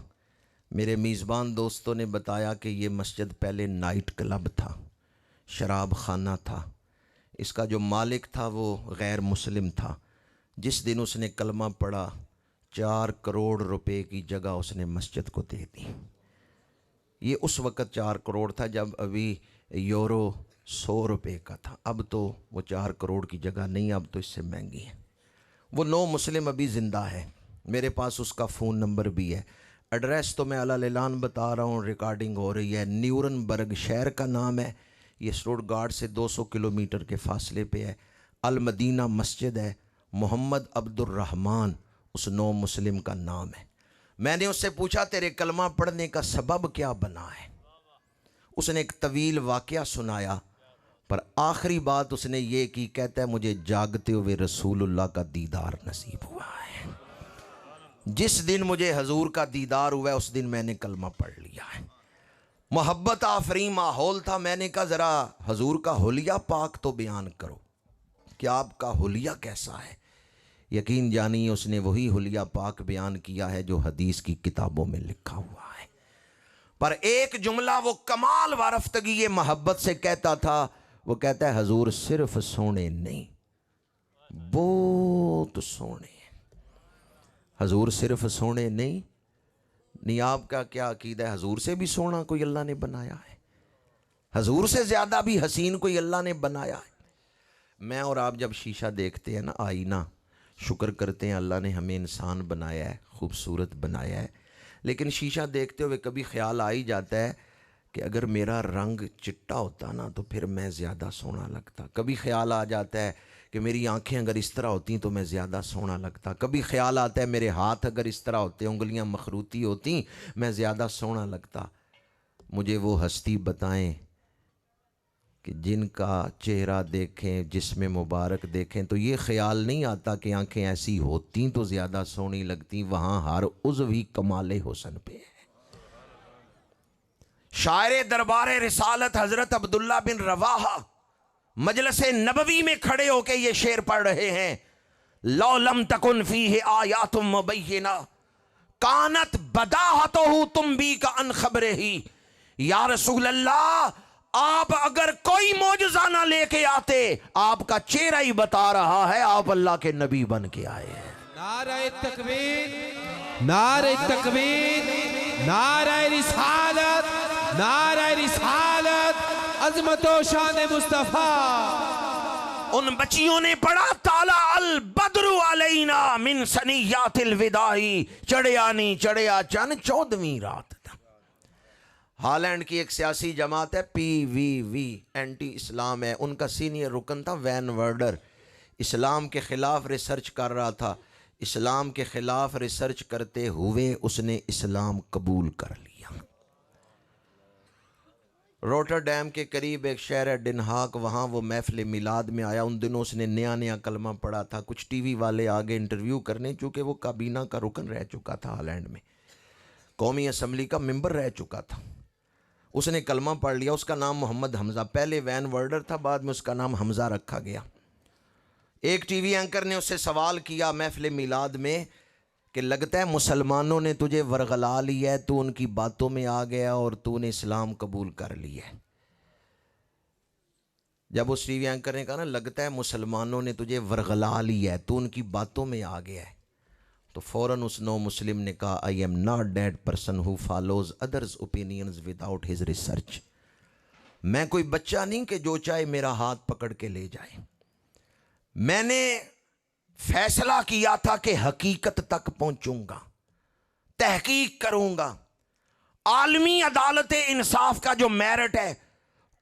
میرے میزبان دوستوں نے بتایا کہ یہ مسجد پہلے نائٹ کلب تھا، شراب خانہ تھا، اس کا جو مالک تھا وہ غیر مسلم تھا۔ جس دن اس نے کلمہ پڑھا 4 کروڑ روپے کی جگہ اس نے مسجد کو دے دی۔ یہ اس وقت 4 کروڑ تھا جب ابھی یورو 100 روپے کا تھا، اب تو وہ 4 کروڑ کی جگہ نہیں، اب تو اس سے مہنگی ہے۔ وہ نو مسلم ابھی زندہ ہے، میرے پاس اس کا فون نمبر بھی ہے۔ ایڈریس تو میں علی اعلان بتا رہا ہوں، ریکارڈنگ ہو رہی ہے۔ نیورنبرگ شہر کا نام ہے، یہ سٹوٹگارٹ سے 200 کلومیٹر کے فاصلے پہ ہے۔ المدینہ مسجد ہے، محمد عبد الرحمن اس نو مسلم کا نام ہے۔ میں نے اس سے پوچھا تیرے کلمہ پڑھنے کا سبب کیا بنا ہے؟ اس نے ایک طویل واقعہ سنایا، پر آخری بات اس نے یہ کی، کہتا ہے مجھے جاگتے ہوئے رسول اللہ کا دیدار نصیب ہوا ہے۔ جس دن مجھے حضور کا دیدار ہوا ہے اس دن میں نے کلمہ پڑھ لیا ہے۔ محبت آفرین ماحول تھا، میں نے کہا ذرا حضور کا حلیہ پاک تو بیان کرو کہ آپ کا حلیہ کیسا ہے۔ یقین جانی اس نے وہی حلیہ پاک بیان کیا ہے جو حدیث کی کتابوں میں لکھا ہوا ہے، پر ایک جملہ وہ کمال وارفتگی محبت سے کہتا تھا، وہ کہتا ہے حضور صرف سونے نہیں، بہت سونے ہیں۔ حضور صرف سونے نہیں، آپ کا کیا عقیدہ ہے؟ حضور سے بھی سونا کوئی اللہ نے بنایا ہے؟ حضور سے زیادہ بھی حسین کوئی اللہ نے بنایا ہے؟ میں اور آپ جب شیشہ دیکھتے ہیں نا، آئینہ، شکر کرتے ہیں اللہ نے ہمیں انسان بنایا ہے، خوبصورت بنایا ہے، لیکن شیشہ دیکھتے ہوئے کبھی خیال آ ہی جاتا ہے کہ اگر میرا رنگ چٹا ہوتا نا تو پھر میں زیادہ سونا لگتا۔ کبھی خیال آ جاتا ہے کہ میری آنکھیں اگر اس طرح ہوتی تو میں زیادہ سونا لگتا۔ کبھی خیال آتا ہے میرے ہاتھ اگر اس طرح ہوتے، انگلیاں مخروطی ہوتی، میں زیادہ سونا لگتا۔ مجھے وہ ہستی بتائیں کہ جن کا چہرہ دیکھیں، جسم مبارک دیکھیں تو یہ خیال نہیں آتا کہ آنکھیں ایسی ہوتی تو زیادہ سونی لگتی، وہاں ہر عضو ہی کمال حسن پہ ہے۔ شاعر دربار رسالت حضرت عبداللہ بن رواحہ مجلس نبوی میں کھڑے ہو کے یہ شعر پڑھ رہے ہیں، لو لم تکن فیہ آیات مبینہ کانت بداہتہ تنبیک عن خبرہ۔ یا رسول اللہ، آپ اگر کوئی معجزہ نہ لے کے آتے، آپ کا چہرہ ہی بتا رہا ہے آپ اللہ کے نبی بن کے آئے ہیں۔ نعرہ تکبیر، نعرہ تکبیر، نعرہ رسالت، نعرہ رسالت، عظمت و شان مصطفیٰ۔ ان بچیوں نے پڑھا طالع البدر علینا من ثنیات الوداع، چڑھیا نہیں چڑھیا چن 14ویں رات تھا۔ ہالینڈ کی ایک سیاسی جماعت ہے پی وی وی، اینٹی اسلام ہے، ان کا سینئر رکن تھا وین ورڈر، اسلام کے خلاف ریسرچ کر رہا تھا۔ اسلام کے خلاف ریسرچ کرتے ہوئے اس نے اسلام قبول کر لیا۔ روٹرڈیم کے قریب ایک شہر ہے ڈنہاک، وہاں وہ محفل میلاد میں آیا۔ ان دنوں اس نے نیا کلمہ پڑھا تھا۔ کچھ ٹی وی والے آگے انٹرویو کرنے، چونکہ وہ کابینہ کا رکن رہ چکا تھا، ہالینڈ میں قومی اسمبلی کا ممبر رہ چکا تھا۔ اس نے کلمہ پڑھ لیا۔ اس کا نام محمد حمزہ، پہلے وین ورڈر تھا، بعد میں اس کا نام حمزہ رکھا گیا۔ ایک ٹی وی اینکر نے اس سے سوال کیا محفل میلاد میں کہ لگتا ہے مسلمانوں نے تجھے ورغلا لیا ہے، تو ان کی باتوں میں آ گیا اور تو نے اسلام قبول کر لیا ہے۔ جب اس ٹی وی اینکر نے کہا نا لگتا ہے مسلمانوں نے تجھے ورغلا لیا ہے، تو ان کی باتوں میں آ گیا ہے، تو فوراً اس نو مسلم نے کہا I am not that person who follows others' opinions without his research۔ میں کوئی بچہ نہیں کہ جو چاہے میرا ہاتھ پکڑ کے لے جائے۔ میں نے فیصلہ کیا تھا کہ حقیقت تک پہنچوں گا، تحقیق کروں گا، عالمی عدالت انصاف کا جو میرٹ ہے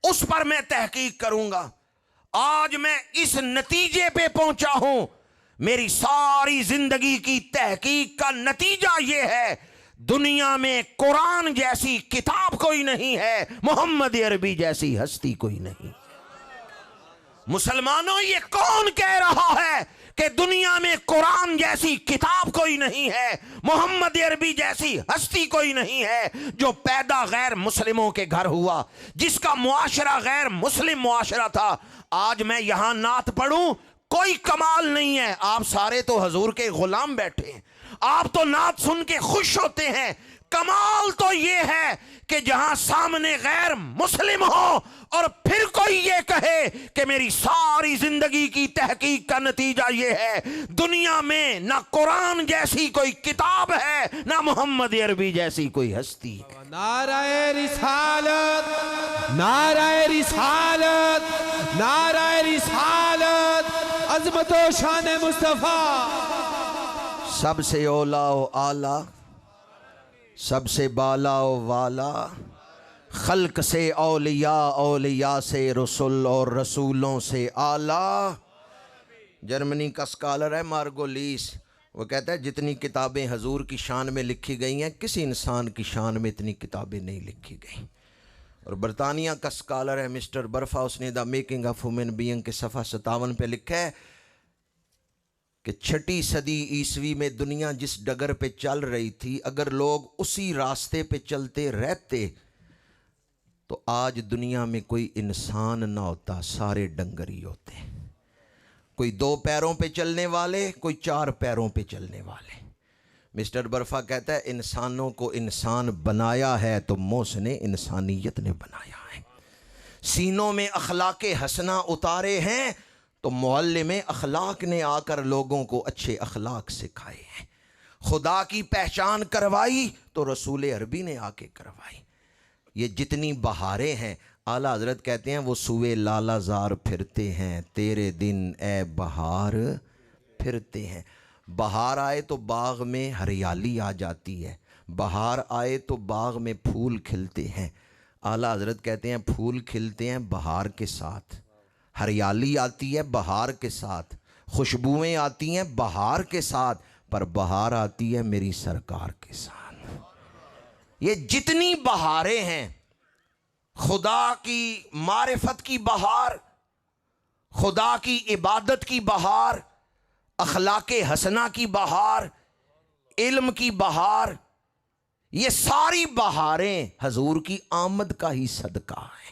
اس پر میں تحقیق کروں گا۔ آج میں اس نتیجے پہ پہنچا ہوں، میری ساری زندگی کی تحقیق کا نتیجہ یہ ہے دنیا میں قرآن جیسی کتاب کوئی نہیں ہے، محمد عربی جیسی ہستی کوئی نہیں۔ مسلمانوں یہ کون کہہ رہا ہے کہ دنیا میں قرآن جیسی کتاب کوئی نہیں ہے، محمد عربی جیسی ہستی کوئی نہیں ہے؟ جو پیدا غیر مسلموں کے گھر ہوا، جس کا معاشرہ غیر مسلم معاشرہ تھا۔ آج میں یہاں نعت پڑھوں کوئی کمال نہیں ہے، آپ سارے تو حضور کے غلام بیٹھے ہیں، آپ تو نعت سن کے خوش ہوتے ہیں، کمال تو یہ ہے کہ جہاں سامنے غیر مسلم ہو اور پھر کوئی یہ کہے کہ میری ساری زندگی کی تحقیق کا نتیجہ یہ ہے، دنیا میں نہ قرآن جیسی کوئی کتاب ہے نہ محمد عربی جیسی کوئی ہستی ہے۔ نعرہ رسالت، نعرہ رسالت، نعرہ رسالت، عظمت و شان مصطفیٰ۔ سب سے اولا و اعلیٰ، سب سے بالا و والا، خلق سے اولیاء، اولیاء سے رسول اور رسولوں سے اعلیٰ۔ جرمنی کا اسکالر ہے مارگولیس، وہ کہتا ہے جتنی کتابیں حضور کی شان میں لکھی گئی ہیں کسی انسان کی شان میں اتنی کتابیں نہیں لکھی گئیں۔ اور برطانیہ کا اسکالر ہے مسٹر برفا، اس نے the making of human being کے صفحہ 57 پہ لکھا ہے کہ 6 صدی عیسوی میں دنیا جس ڈگر پہ چل رہی تھی، اگر لوگ اسی راستے پہ چلتے رہتے تو آج دنیا میں کوئی انسان نہ ہوتا، سارے ڈنگر ہی ہوتے، کوئی 2 پیروں پہ چلنے والے، کوئی 4 پیروں پہ چلنے والے۔ مسٹر برفا کہتا ہے انسانوں کو انسان بنایا ہے تو محسن انسانیت نے بنایا ہے، سینوں میں اخلاق حسنہ اتارے ہیں تو معلم اخلاق نے آ کر لوگوں کو اچھے اخلاق سکھائے ہیں، خدا کی پہچان کروائی تو رسول عربی نے آ کے کروائی۔ یہ جتنی بہاریں ہیں، اعلیٰ حضرت کہتے ہیں وہ سوئے لالا زار پھرتے ہیں، تیرے دن اے بہار پھرتے ہیں۔ بہار آئے تو باغ میں ہریالی آ جاتی ہے، بہار آئے تو باغ میں پھول کھلتے ہیں۔ اعلیٰ حضرت کہتے ہیں پھول کھلتے ہیں بہار کے ساتھ، ہریالی آتی ہے بہار کے ساتھ، خوشبوئیں آتی ہیں بہار کے ساتھ، پر بہار آتی ہے میری سرکار کے ساتھ۔ یہ جتنی بہاریں ہیں، خدا کی معرفت کی بہار، خدا کی عبادت کی بہار، اخلاق حسنہ کی بہار، علم کی بہار، یہ ساری بہاریں حضور کی آمد کا ہی صدقہ ہے۔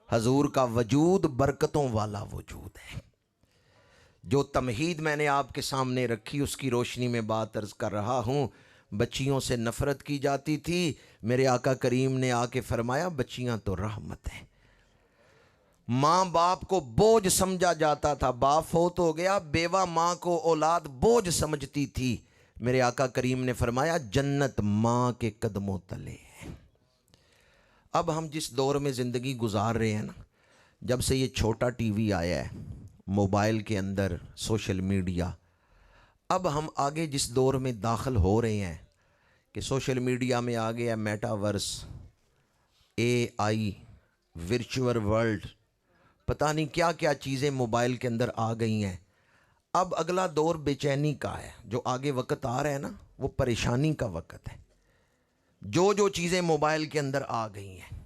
حضور کا وجود برکتوں والا وجود ہے۔ جو تمہید میں نے آپ کے سامنے رکھی اس کی روشنی میں بات عرض کر رہا ہوں۔ بچیوں سے نفرت کی جاتی تھی، میرے آقا کریم نے آ کے فرمایا بچیاں تو رحمت ہیں۔ ماں باپ کو بوجھ سمجھا جاتا تھا، باپ فوت ہو گیا، بیوہ ماں کو اولاد بوجھ سمجھتی تھی، میرے آقا کریم نے فرمایا جنت ماں کے قدموں تلے ہے۔ اب ہم جس دور میں زندگی گزار رہے ہیں نا، جب سے یہ چھوٹا ٹی وی آیا ہے، موبائل کے اندر سوشل میڈیا، اب ہم آگے جس دور میں داخل ہو رہے ہیں کہ سوشل میڈیا میں آ گیا میٹاورس، AI، ورچوئل ورلڈ، پتہ نہیں کیا کیا چیزیں موبائل کے اندر آ گئی ہیں۔ اب اگلا دور بے چینی کا ہے، جو آگے وقت آ رہا ہے نا وہ پریشانی کا وقت ہے۔ جو چیزیں موبائل کے اندر آ گئی ہیں،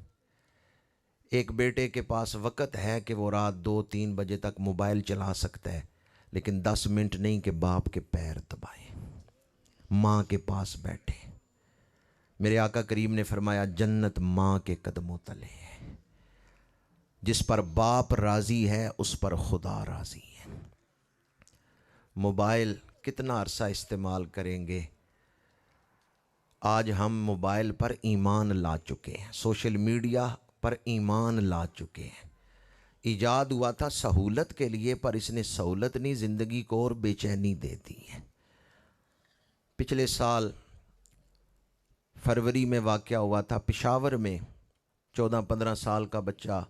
ایک بیٹے کے پاس وقت ہے کہ وہ رات 2-3 بجے تک موبائل چلا سکتا ہے، لیکن 10 منٹ نہیں کہ باپ کے پیر دبائے، ماں کے پاس بیٹھے۔ میرے آقا کریم نے فرمایا جنت ماں کے قدموں تلے ہے، جس پر باپ راضی ہے اس پر خدا راضی ہے۔ موبائل کتنا عرصہ استعمال کریں گے؟ آج ہم موبائل پر ایمان لا چکے ہیں، سوشل میڈیا پر ایمان لا چکے ہیں۔ ایجاد ہوا تھا سہولت کے لیے، پر اس نے سہولت نہیں، زندگی کو اور بے چینی دے دی ہے۔ پچھلے سال فروری میں واقعہ ہوا تھا پشاور میں، 14-15 سال کا بچہ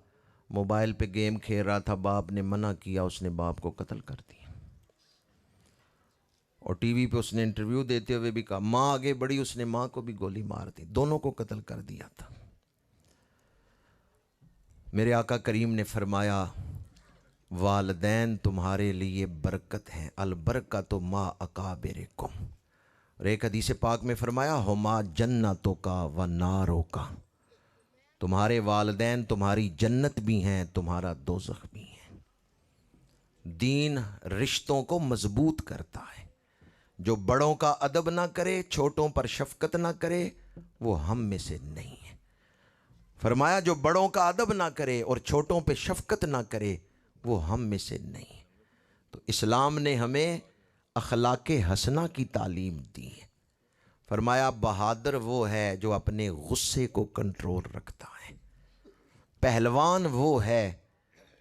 موبائل پہ گیم کھیل رہا تھا، باپ نے منع کیا، اس نے باپ کو قتل کر دیا۔ اور ٹی وی پہ اس نے انٹرویو دیتے ہوئے بھی کہا، ماں آگے بڑھی، اس نے ماں کو بھی گولی مار دی، دونوں کو قتل کر دیا تھا۔ میرے آقا کریم نے فرمایا والدین تمہارے لیے برکت ہیں، البرکۃ ما اکابرکم۔ اور ایک حدیث پاک میں فرمایا ہما جنتوں کا و ناروں کا، تمہارے والدین تمہاری جنت بھی ہیں، تمہارا دوزخ بھی ہے۔ دین رشتوں کو مضبوط کرتا ہے۔ جو بڑوں کا ادب نہ کرے، چھوٹوں پر شفقت نہ کرے، وہ ہم میں سے نہیں ہے۔ فرمایا جو بڑوں کا ادب نہ کرے اور چھوٹوں پہ شفقت نہ کرے، وہ ہم میں سے نہیں ہے۔ تو اسلام نے ہمیں اخلاق حسنہ کی تعلیم دی ہے۔ فرمایا بہادر وہ ہے جو اپنے غصے کو کنٹرول رکھتا ہے، پہلوان وہ ہے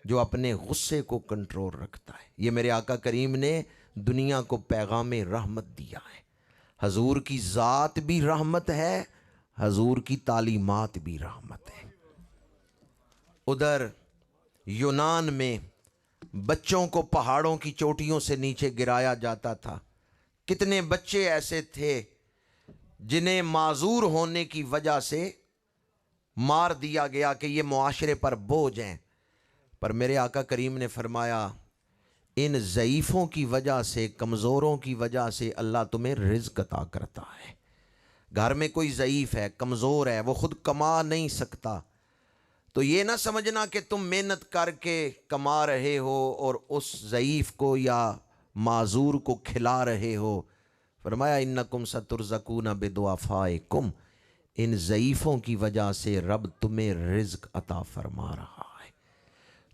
جو اپنے غصے کو کنٹرول رکھتا ہے۔ یہ میرے آقا کریم نے دنیا کو پیغام رحمت دیا ہے۔ حضور کی ذات بھی رحمت ہے، حضور کی تعلیمات بھی رحمت ہے۔ ادھر یونان میں بچوں کو پہاڑوں کی چوٹیوں سے نیچے گرایا جاتا تھا۔ کتنے بچے ایسے تھے جنہیں معذور ہونے کی وجہ سے مار دیا گیا کہ یہ معاشرے پر بوجھ ہیں، پر میرے آقا کریم نے فرمایا ان ضعیفوں کی وجہ سے، کمزوروں کی وجہ سے اللہ تمہیں رزق عطا کرتا ہے۔ گھر میں کوئی ضعیف ہے، کمزور ہے، وہ خود کما نہیں سکتا، تو یہ نہ سمجھنا کہ تم محنت کر کے کما رہے ہو اور اس ضعیف کو یا معذور کو کھلا رہے ہو۔ فرمایا انکم سترزقون بدعفائکم، ان ضعیفوں کی وجہ سے رب تمہیں رزق عطا فرما رہا ہے۔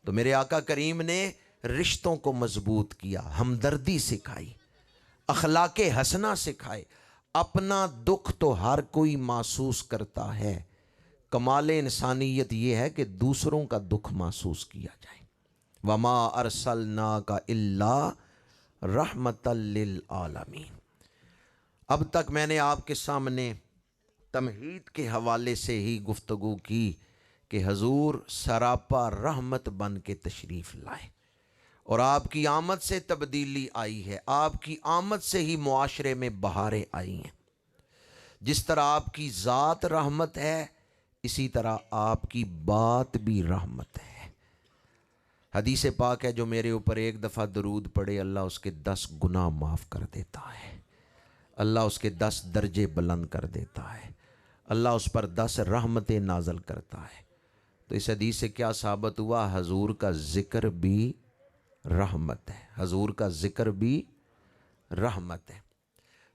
تو میرے آقا کریم نے رشتوں کو مضبوط کیا، ہمدردی سکھائی، اخلاق حسنہ سکھائے۔ اپنا دکھ تو ہر کوئی محسوس کرتا ہے، کمال انسانیت یہ ہے کہ دوسروں کا دکھ محسوس کیا جائے۔ وما ارسلناک الا رحمتا للعالمین۔ اب تک میں نے آپ کے سامنے تمہید کے حوالے سے ہی گفتگو کی کہ حضور سراپا رحمت بن کے تشریف لائے، اور آپ کی آمد سے تبدیلی آئی ہے، آپ کی آمد سے ہی معاشرے میں بہاریں آئی ہیں۔ جس طرح آپ کی ذات رحمت ہے، اسی طرح آپ کی بات بھی رحمت ہے۔ حدیث پاک ہے جو میرے اوپر ایک دفعہ درود پڑے اللہ اس کے 10 گناہ معاف کر دیتا ہے، اللہ اس کے 10 درجے بلند کر دیتا ہے، اللہ اس پر 10 رحمتیں نازل کرتا ہے۔ تو اس حدیث سے کیا ثابت ہوا؟ حضور کا ذکر بھی رحمت ہے، حضور کا ذکر بھی رحمت ہے۔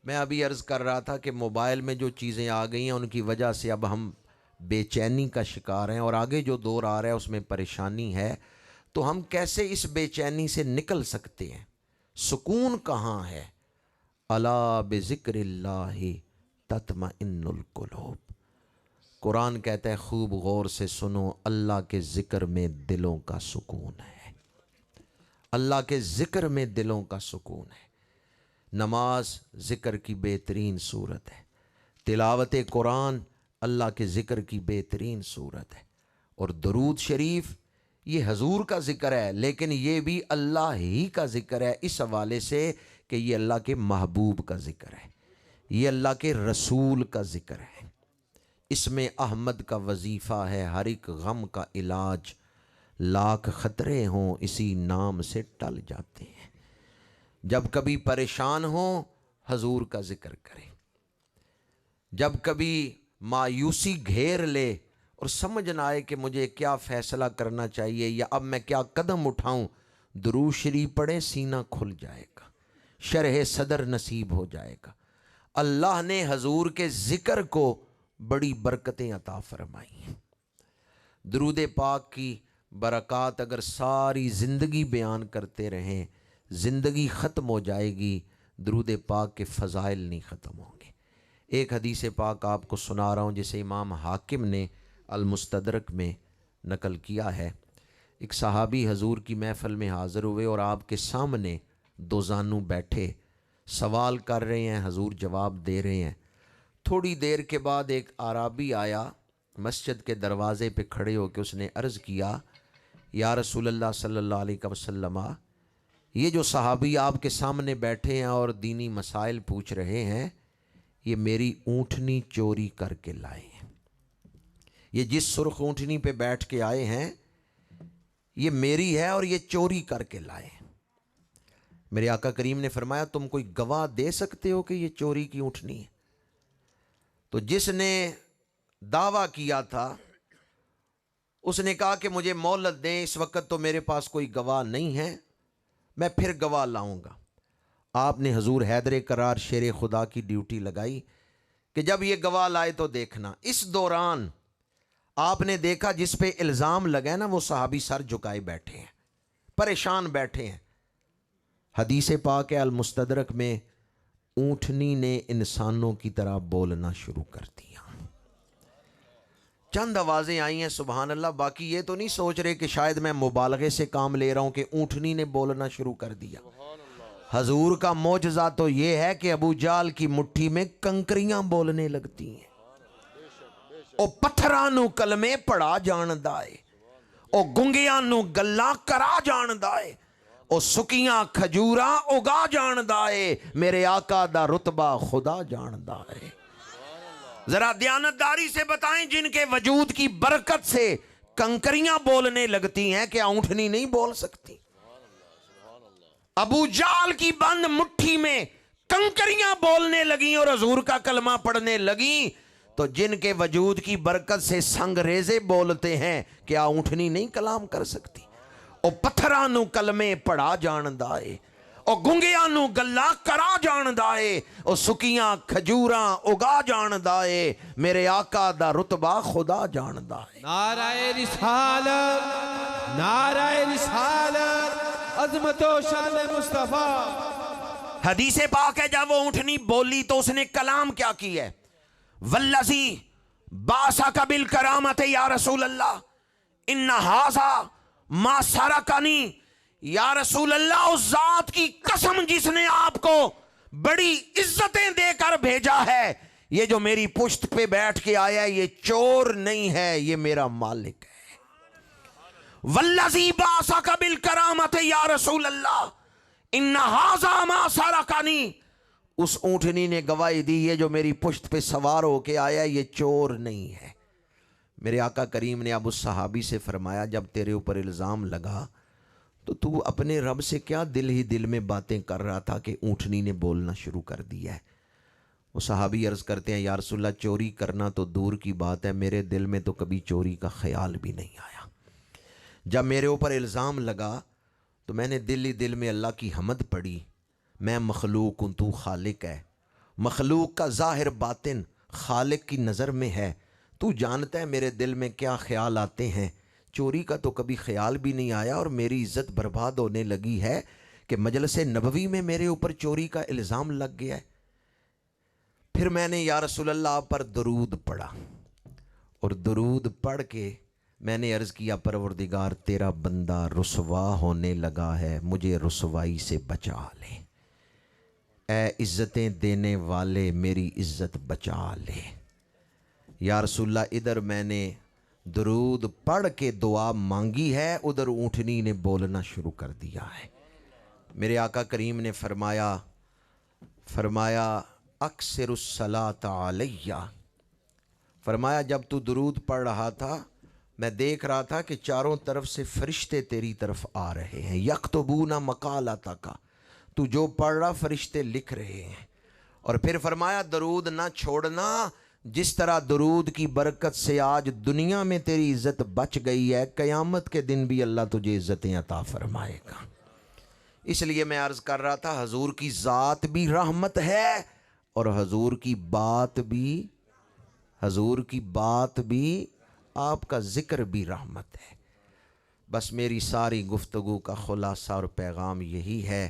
میں ابھی عرض کر رہا تھا کہ موبائل میں جو چیزیں آ گئی ہیں ان کی وجہ سے اب ہم بے چینی کا شکار ہیں، اور آگے جو دور آ رہا ہے اس میں پریشانی ہے۔ تو ہم کیسے اس بے چینی سے نکل سکتے ہیں؟ سکون کہاں ہے؟ الا بذکر اللہ تطمئن القلوب۔ قرآن کہتا ہے خوب غور سے سنو، اللہ کے ذکر میں دلوں کا سکون ہے، اللہ کے ذکر میں دلوں کا سکون ہے۔ نماز ذکر کی بہترین صورت ہے، تلاوت قرآن اللہ کے ذکر کی بہترین صورت ہے، اور درود شریف یہ حضور کا ذکر ہے، لیکن یہ بھی اللہ ہی کا ذکر ہے، اس حوالے سے کہ یہ اللہ کے محبوب کا ذکر ہے، یہ اللہ کے رسول کا ذکر ہے۔ اس میں احمد کا وظیفہ ہے، ہر ایک غم کا علاج، لاکھ خطرے ہوں اسی نام سے ٹل جاتے ہیں۔ جب کبھی پریشان ہوں حضور کا ذکر کریں، جب کبھی مایوسی گھیر لے اور سمجھ نہ آئے کہ مجھے کیا فیصلہ کرنا چاہیے یا اب میں کیا قدم اٹھاؤں، درود شریف پڑھیں، سینہ کھل جائے گا، شرح صدر نصیب ہو جائے گا۔ اللہ نے حضور کے ذکر کو بڑی برکتیں عطا فرمائی ہیں۔ درود پاک کی برکات اگر ساری زندگی بیان کرتے رہیں، زندگی ختم ہو جائے گی، درود پاک کے فضائل نہیں ختم ہوں گے۔ ایک حدیث پاک آپ کو سنا رہا ہوں جسے امام حاکم نے المستدرک میں نقل کیا ہے۔ ایک صحابی حضور کی محفل میں حاضر ہوئے اور آپ کے سامنے دو زانو بیٹھے، سوال کر رہے ہیں، حضور جواب دے رہے ہیں۔ تھوڑی دیر کے بعد ایک اعرابی آیا، مسجد کے دروازے پہ کھڑے ہو کے اس نے عرض کیا، یا رسول اللہ صلی اللہ علیہ وسلم، یہ جو صحابی آپ کے سامنے بیٹھے ہیں اور دینی مسائل پوچھ رہے ہیں، یہ میری اونٹنی چوری کر کے لائے ہیں، یہ جس سرخ اونٹنی پہ بیٹھ کے آئے ہیں یہ میری ہے اور یہ چوری کر کے لائے ہیں۔ میرے آقا کریم نے فرمایا تم کوئی گواہ دے سکتے ہو کہ یہ چوری کی اونٹنی ہے؟ تو جس نے دعویٰ کیا تھا اس نے کہا کہ مجھے مہلت دیں، اس وقت تو میرے پاس کوئی گواہ نہیں ہے، میں پھر گواہ لاؤں گا۔ آپ نے حضور حیدر کرار شیر خدا کی ڈیوٹی لگائی کہ جب یہ گواہ لائے تو دیکھنا۔ اس دوران آپ نے دیکھا جس پہ الزام لگا نا وہ صحابی سر جھکائے بیٹھے ہیں، پریشان بیٹھے ہیں۔ حدیث پاک ہے المستدرک میں، اونٹنی نے انسانوں کی طرح بولنا شروع کر دیا۔ چند آوازیں آئی ہیں سبحان اللہ، باقی یہ تو نہیں سوچ رہے کہ شاید میں مبالغے سے کام لے رہا ہوں کہ اونٹنی نے بولنا شروع کر دیا۔ حضور کا معجزہ تو یہ ہے کہ ابو جال کی مٹھی میں کنکریاں بولنے لگتی ہیں، او پتھراں نو کلمے پڑھا جان دائے، او گنگیاں نو گلاں کرا جان دائے، او سکیاں کھجوراں اگا جان دائے، میرے آقا دا رتبہ خدا جان دائے۔ ذرا دیانتداری سے بتائیں، جن کے وجود کی برکت سے کنکریاں بولنے لگتی ہیں، کیا اونٹنی نہیں بول سکتی؟ ابو جال کی بند مٹھی میں کنکریاں بولنے لگیں اور حضور کا کلمہ پڑھنے لگیں، تو جن کے وجود کی برکت سے سنگریزے بولتے ہیں، کیا اونٹنی نہیں کلام کر سکتی؟ او پتھراں نو کلمے پڑھا جان دائے، او گنگیاں نو گلاں کرا جان دائے، او سکیاں کھجوراں اگا جان دائے، میرے آقا دا رتبہ خدا جان دائے۔ نعرہ رسالت، نعرہ رسالت، عظمت و شان مصطفیٰ۔ حدیث پاک ہے جب وہ اونٹنی بولی تو اس نے کلام کیا کی ہے؟ والذی باسک بالکرامت یا رسول اللہ ان ھذا ما سرکنی، یا رسول اللہ اس ذات کی قسم جس نے آپ کو بڑی عزتیں دے کر بھیجا ہے، یہ جو میری پشت پہ بیٹھ کے آیا ہے یہ چور نہیں ہے، یہ میرا مالک ہے۔ والذی باسک بالکرامت یا رسول اللہ ان ھذا ما سرکنی، اس اونٹنی نے گواہی دی یہ جو میری پشت پہ سوار ہو کے آیا یہ چور نہیں ہے۔ میرے آقا کریم نے اب اس صحابی سے فرمایا جب تیرے اوپر الزام لگا تو اپنے رب سے کیا دل ہی دل میں باتیں کر رہا تھا کہ اونٹنی نے بولنا شروع کر دیا ہے؟ وہ صحابی عرض کرتے ہیں یا رسول اللہ چوری کرنا تو دور کی بات ہے، میرے دل میں تو کبھی چوری کا خیال بھی نہیں آیا۔ جب میرے اوپر الزام لگا تو میں نے دل ہی دل میں اللہ کی حمد پڑھی، میں مخلوق ہوں تو خالق ہے، مخلوق کا ظاہر باطن خالق کی نظر میں ہے، تو جانتا ہے میرے دل میں کیا خیال آتے ہیں، چوری کا تو کبھی خیال بھی نہیں آیا، اور میری عزت برباد ہونے لگی ہے کہ مجلس نبوی میں میرے اوپر چوری کا الزام لگ گیا ہے۔ پھر میں نے یا رسول اللہ آپ پر درود پڑھا، اور درود پڑھ کے میں نے عرض کیا پروردگار تیرا بندہ رسوا ہونے لگا ہے، مجھے رسوائی سے بچا لے، اے عزتیں دینے والے میری عزت بچا لے۔ یا رسول اللہ ادھر میں نے درود پڑھ کے دعا مانگی ہے، ادھر اونٹنی نے بولنا شروع کر دیا ہے۔ میرے آقا کریم نے فرمایا اکثر الصلاۃ علیہ، فرمایا جب تو درود پڑھ رہا تھا میں دیکھ رہا تھا کہ چاروں طرف سے فرشتے تیری طرف آ رہے ہیں، یکتبون مقالتک، تو جو پڑھ رہا فرشتے لکھ رہے ہیں۔ اور پھر فرمایا درود نہ چھوڑنا، جس طرح درود کی برکت سے آج دنیا میں تیری عزت بچ گئی ہے، قیامت کے دن بھی اللہ تجھے عزتیں عطا فرمائے گا۔ اس لیے میں عرض کر رہا تھا حضور کی ذات بھی رحمت ہے، اور حضور کی بات بھی آپ کا ذکر بھی رحمت ہے۔ بس میری ساری گفتگو کا خلاصہ اور پیغام یہی ہے،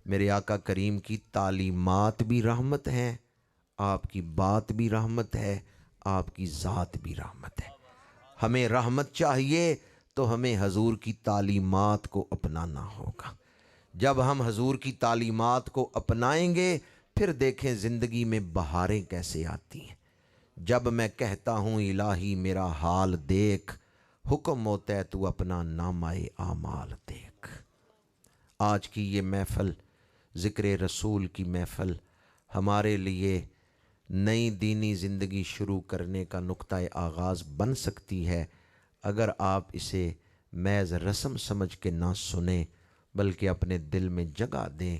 میرے آقا کریم کی تعلیمات بھی رحمت ہیں، آپ کی بات بھی رحمت ہے، آپ کی ذات بھی رحمت ہے۔ ہمیں رحمت چاہیے تو ہمیں حضور کی تعلیمات کو اپنانا ہوگا۔ جب ہم حضور کی تعلیمات کو اپنائیں گے پھر دیکھیں زندگی میں بہاریں کیسے آتی ہیں۔ جب میں کہتا ہوں الہی میرا حال دیکھ، حکم ہوتا ہے تو اپنا نامہ اعمال دیکھ۔ آج کی یہ محفل ذکر رسول کی محفل ہمارے لیے نئی دینی زندگی شروع کرنے کا نقطہ آغاز بن سکتی ہے اگر آپ اسے محض رسم سمجھ کے نہ سنیں بلکہ اپنے دل میں جگہ دیں۔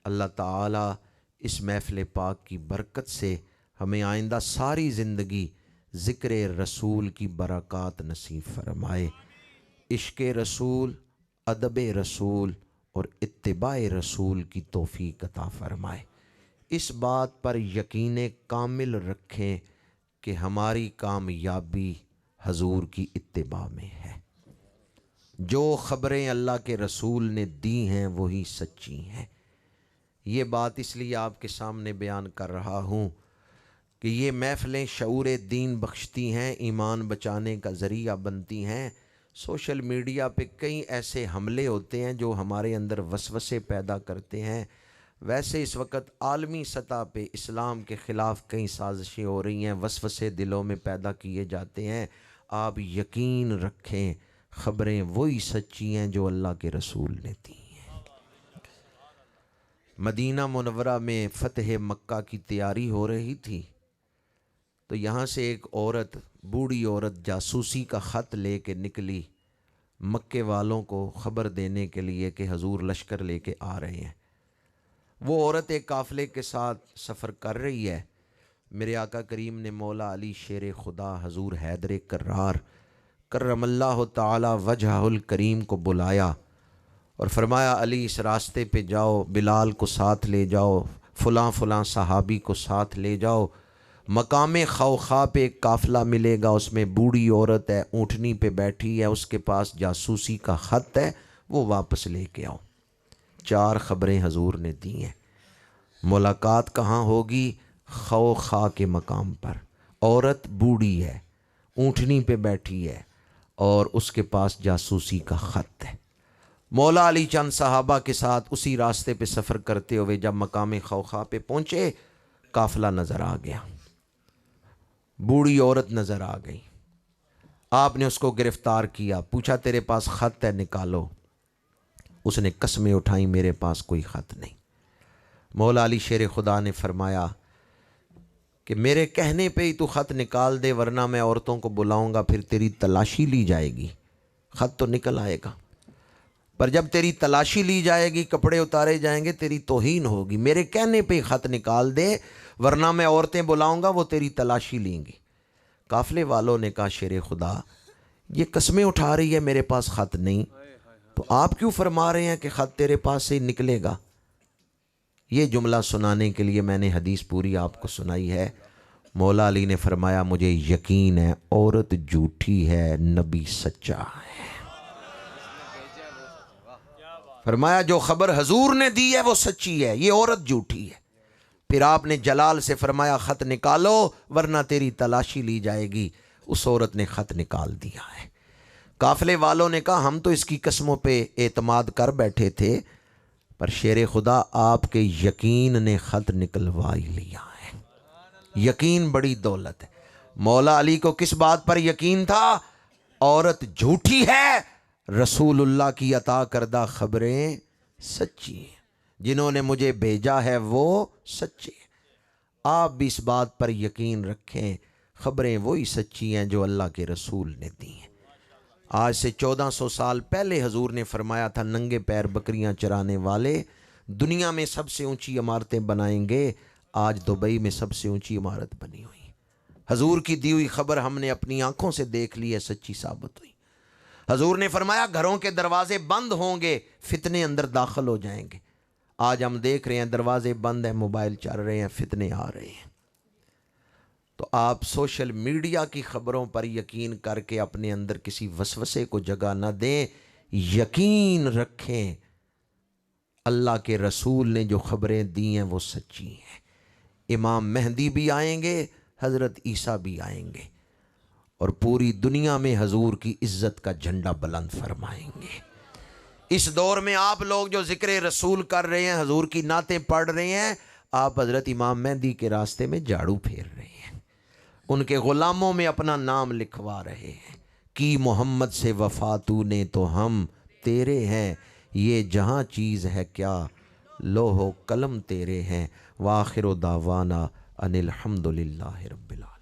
اللہ تعالیٰ اس محفل پاک کی برکت سے ہمیں آئندہ ساری زندگی ذکر رسول کی برکات نصیب فرمائے۔ عشق رسول، ادب رسول اور اتباع رسول کی توفیق عطا فرمائے۔ اس بات پر یقین کامل رکھیں کہ ہماری کامیابی حضور کی اتباع میں ہے۔ جو خبریں اللہ کے رسول نے دی ہیں وہی سچی ہیں۔ یہ بات اس لیے آپ کے سامنے بیان کر رہا ہوں کہ یہ محفلیں شعور دین بخشتی ہیں، ایمان بچانے کا ذریعہ بنتی ہیں۔ سوشل میڈیا پہ کئی ایسے حملے ہوتے ہیں جو ہمارے اندر وسوسے پیدا کرتے ہیں۔ ویسے اس وقت عالمی سطح پہ اسلام کے خلاف کئی سازشیں ہو رہی ہیں، وسوسے دلوں میں پیدا کیے جاتے ہیں۔ آپ یقین رکھیں خبریں وہی سچی ہیں جو اللہ کے رسول نے دی ہیں۔ مدینہ منورہ میں فتح مکہ کی تیاری ہو رہی تھی تو یہاں سے ایک عورت، بوڑھی عورت جاسوسی کا خط لے کے نکلی مکے والوں کو خبر دینے کے لیے کہ حضور لشکر لے کے آ رہے ہیں۔ وہ عورت ایک قافلے کے ساتھ سفر کر رہی ہے۔ میرے آقا کریم نے مولا علی شیر خدا حضور حیدر کرار کرم اللہ تعالی وجہ الکریم کو بلایا اور فرمایا علی اس راستے پہ جاؤ، بلال کو ساتھ لے جاؤ، فلاں فلاں صحابی کو ساتھ لے جاؤ، مقام خوخا پہ ایک قافلہ ملے گا، اس میں بوڑھی عورت ہے، اونٹنی پہ بیٹھی ہے، اس کے پاس جاسوسی کا خط ہے، وہ واپس لے کے آؤ۔ 4 خبریں حضور نے دی ہیں۔ ملاقات کہاں ہوگی؟ خوخا کے مقام پر۔ عورت بوڑھی ہے، اونٹنی پہ بیٹھی ہے اور اس کے پاس جاسوسی کا خط ہے۔ مولا علی چند صحابہ کے ساتھ اسی راستے پہ سفر کرتے ہوئے جب مقام خوخا پہ پہنچے، قافلہ نظر آ گیا، بوڑھی عورت نظر آ گئی۔ آپ نے اس کو گرفتار کیا، پوچھا تیرے پاس خط ہے نکالو۔ اس نے قسمیں اٹھائیں میرے پاس کوئی خط نہیں۔ مولا علی شیر خدا نے فرمایا کہ میرے کہنے پہ ہی تو خط نکال دے، ورنہ میں عورتوں کو بلاؤں گا، پھر تیری تلاشی لی جائے گی۔ خط تو نکل آئے گا، پر جب تیری تلاشی لی جائے گی، کپڑے اتارے جائیں گے، تیری توہین ہوگی۔ میرے کہنے پہ ہی خط نکال دے، ورنہ میں عورتیں بلاؤں گا، وہ تیری تلاشی لیں گی۔ قافلے والوں نے کہا شیر خدا یہ قسمیں اٹھا رہی ہے میرے پاس خط نہیں، تو آپ کیوں فرما رہے ہیں کہ خط تیرے پاس سے ہی نکلے گا؟ یہ جملہ سنانے کے لیے میں نے حدیث پوری آپ کو سنائی ہے۔ مولا علی نے فرمایا مجھے یقین ہے عورت جھوٹی ہے، نبی سچا ہے۔ فرمایا جو خبر حضور نے دی ہے وہ سچی ہے، یہ عورت جھوٹی ہے۔ پھر آپ نے جلال سے فرمایا خط نکالو ورنہ تیری تلاشی لی جائے گی۔ اس عورت نے خط نکال دیا ہے۔ قافلے والوں نے کہا ہم تو اس کی قسموں پہ اعتماد کر بیٹھے تھے، پر شیر خدا آپ کے یقین نے خط نکلوا ہی لیا ہے۔ یقین بڑی دولت ہے۔ مولا علی کو کس بات پر یقین تھا؟ عورت جھوٹی ہے، رسول اللہ کی عطا کردہ خبریں سچی ہیں، جنہوں نے مجھے بھیجا ہے وہ سچے ہیں۔ آپ بھی اس بات پر یقین رکھیں خبریں وہی سچی ہیں جو اللہ کے رسول نے دی ہیں۔ آج سے 1400 سال پہلے حضور نے فرمایا تھا ننگے پیر بکریاں چرانے والے دنیا میں سب سے اونچی عمارتیں بنائیں گے۔ آج دبئی میں سب سے اونچی عمارت بنی ہوئی۔ حضور کی دی ہوئی خبر ہم نے اپنی آنکھوں سے دیکھ لی ہے، سچی ثابت ہوئی۔ حضور نے فرمایا گھروں کے دروازے بند ہوں گے، فتنے اندر داخل ہو جائیں گے۔ آج ہم دیکھ رہے ہیں دروازے بند ہیں، موبائل چل رہے ہیں، فتنے آ رہے ہیں۔ تو آپ سوشل میڈیا کی خبروں پر یقین کر کے اپنے اندر کسی وسوسے کو جگہ نہ دیں۔ یقین رکھیں اللہ کے رسول نے جو خبریں دی ہیں وہ سچی ہیں۔ امام مہدی بھی آئیں گے، حضرت عیسیٰ بھی آئیں گے، اور پوری دنیا میں حضور کی عزت کا جھنڈا بلند فرمائیں گے۔ اس دور میں آپ لوگ جو ذکر رسول کر رہے ہیں، حضور کی نعتیں پڑھ رہے ہیں، آپ حضرت امام مہدی کے راستے میں جھاڑو پھیر رہے ہیں، ان کے غلاموں میں اپنا نام لکھوا رہے ہیں۔ کی محمد سے وفا تو نے تو ہم تیرے ہیں، یہ جہاں چیز ہے کیا لوح و قلم تیرے ہیں۔ وآخر دعوانا ان الحمد للہ رب العالمین۔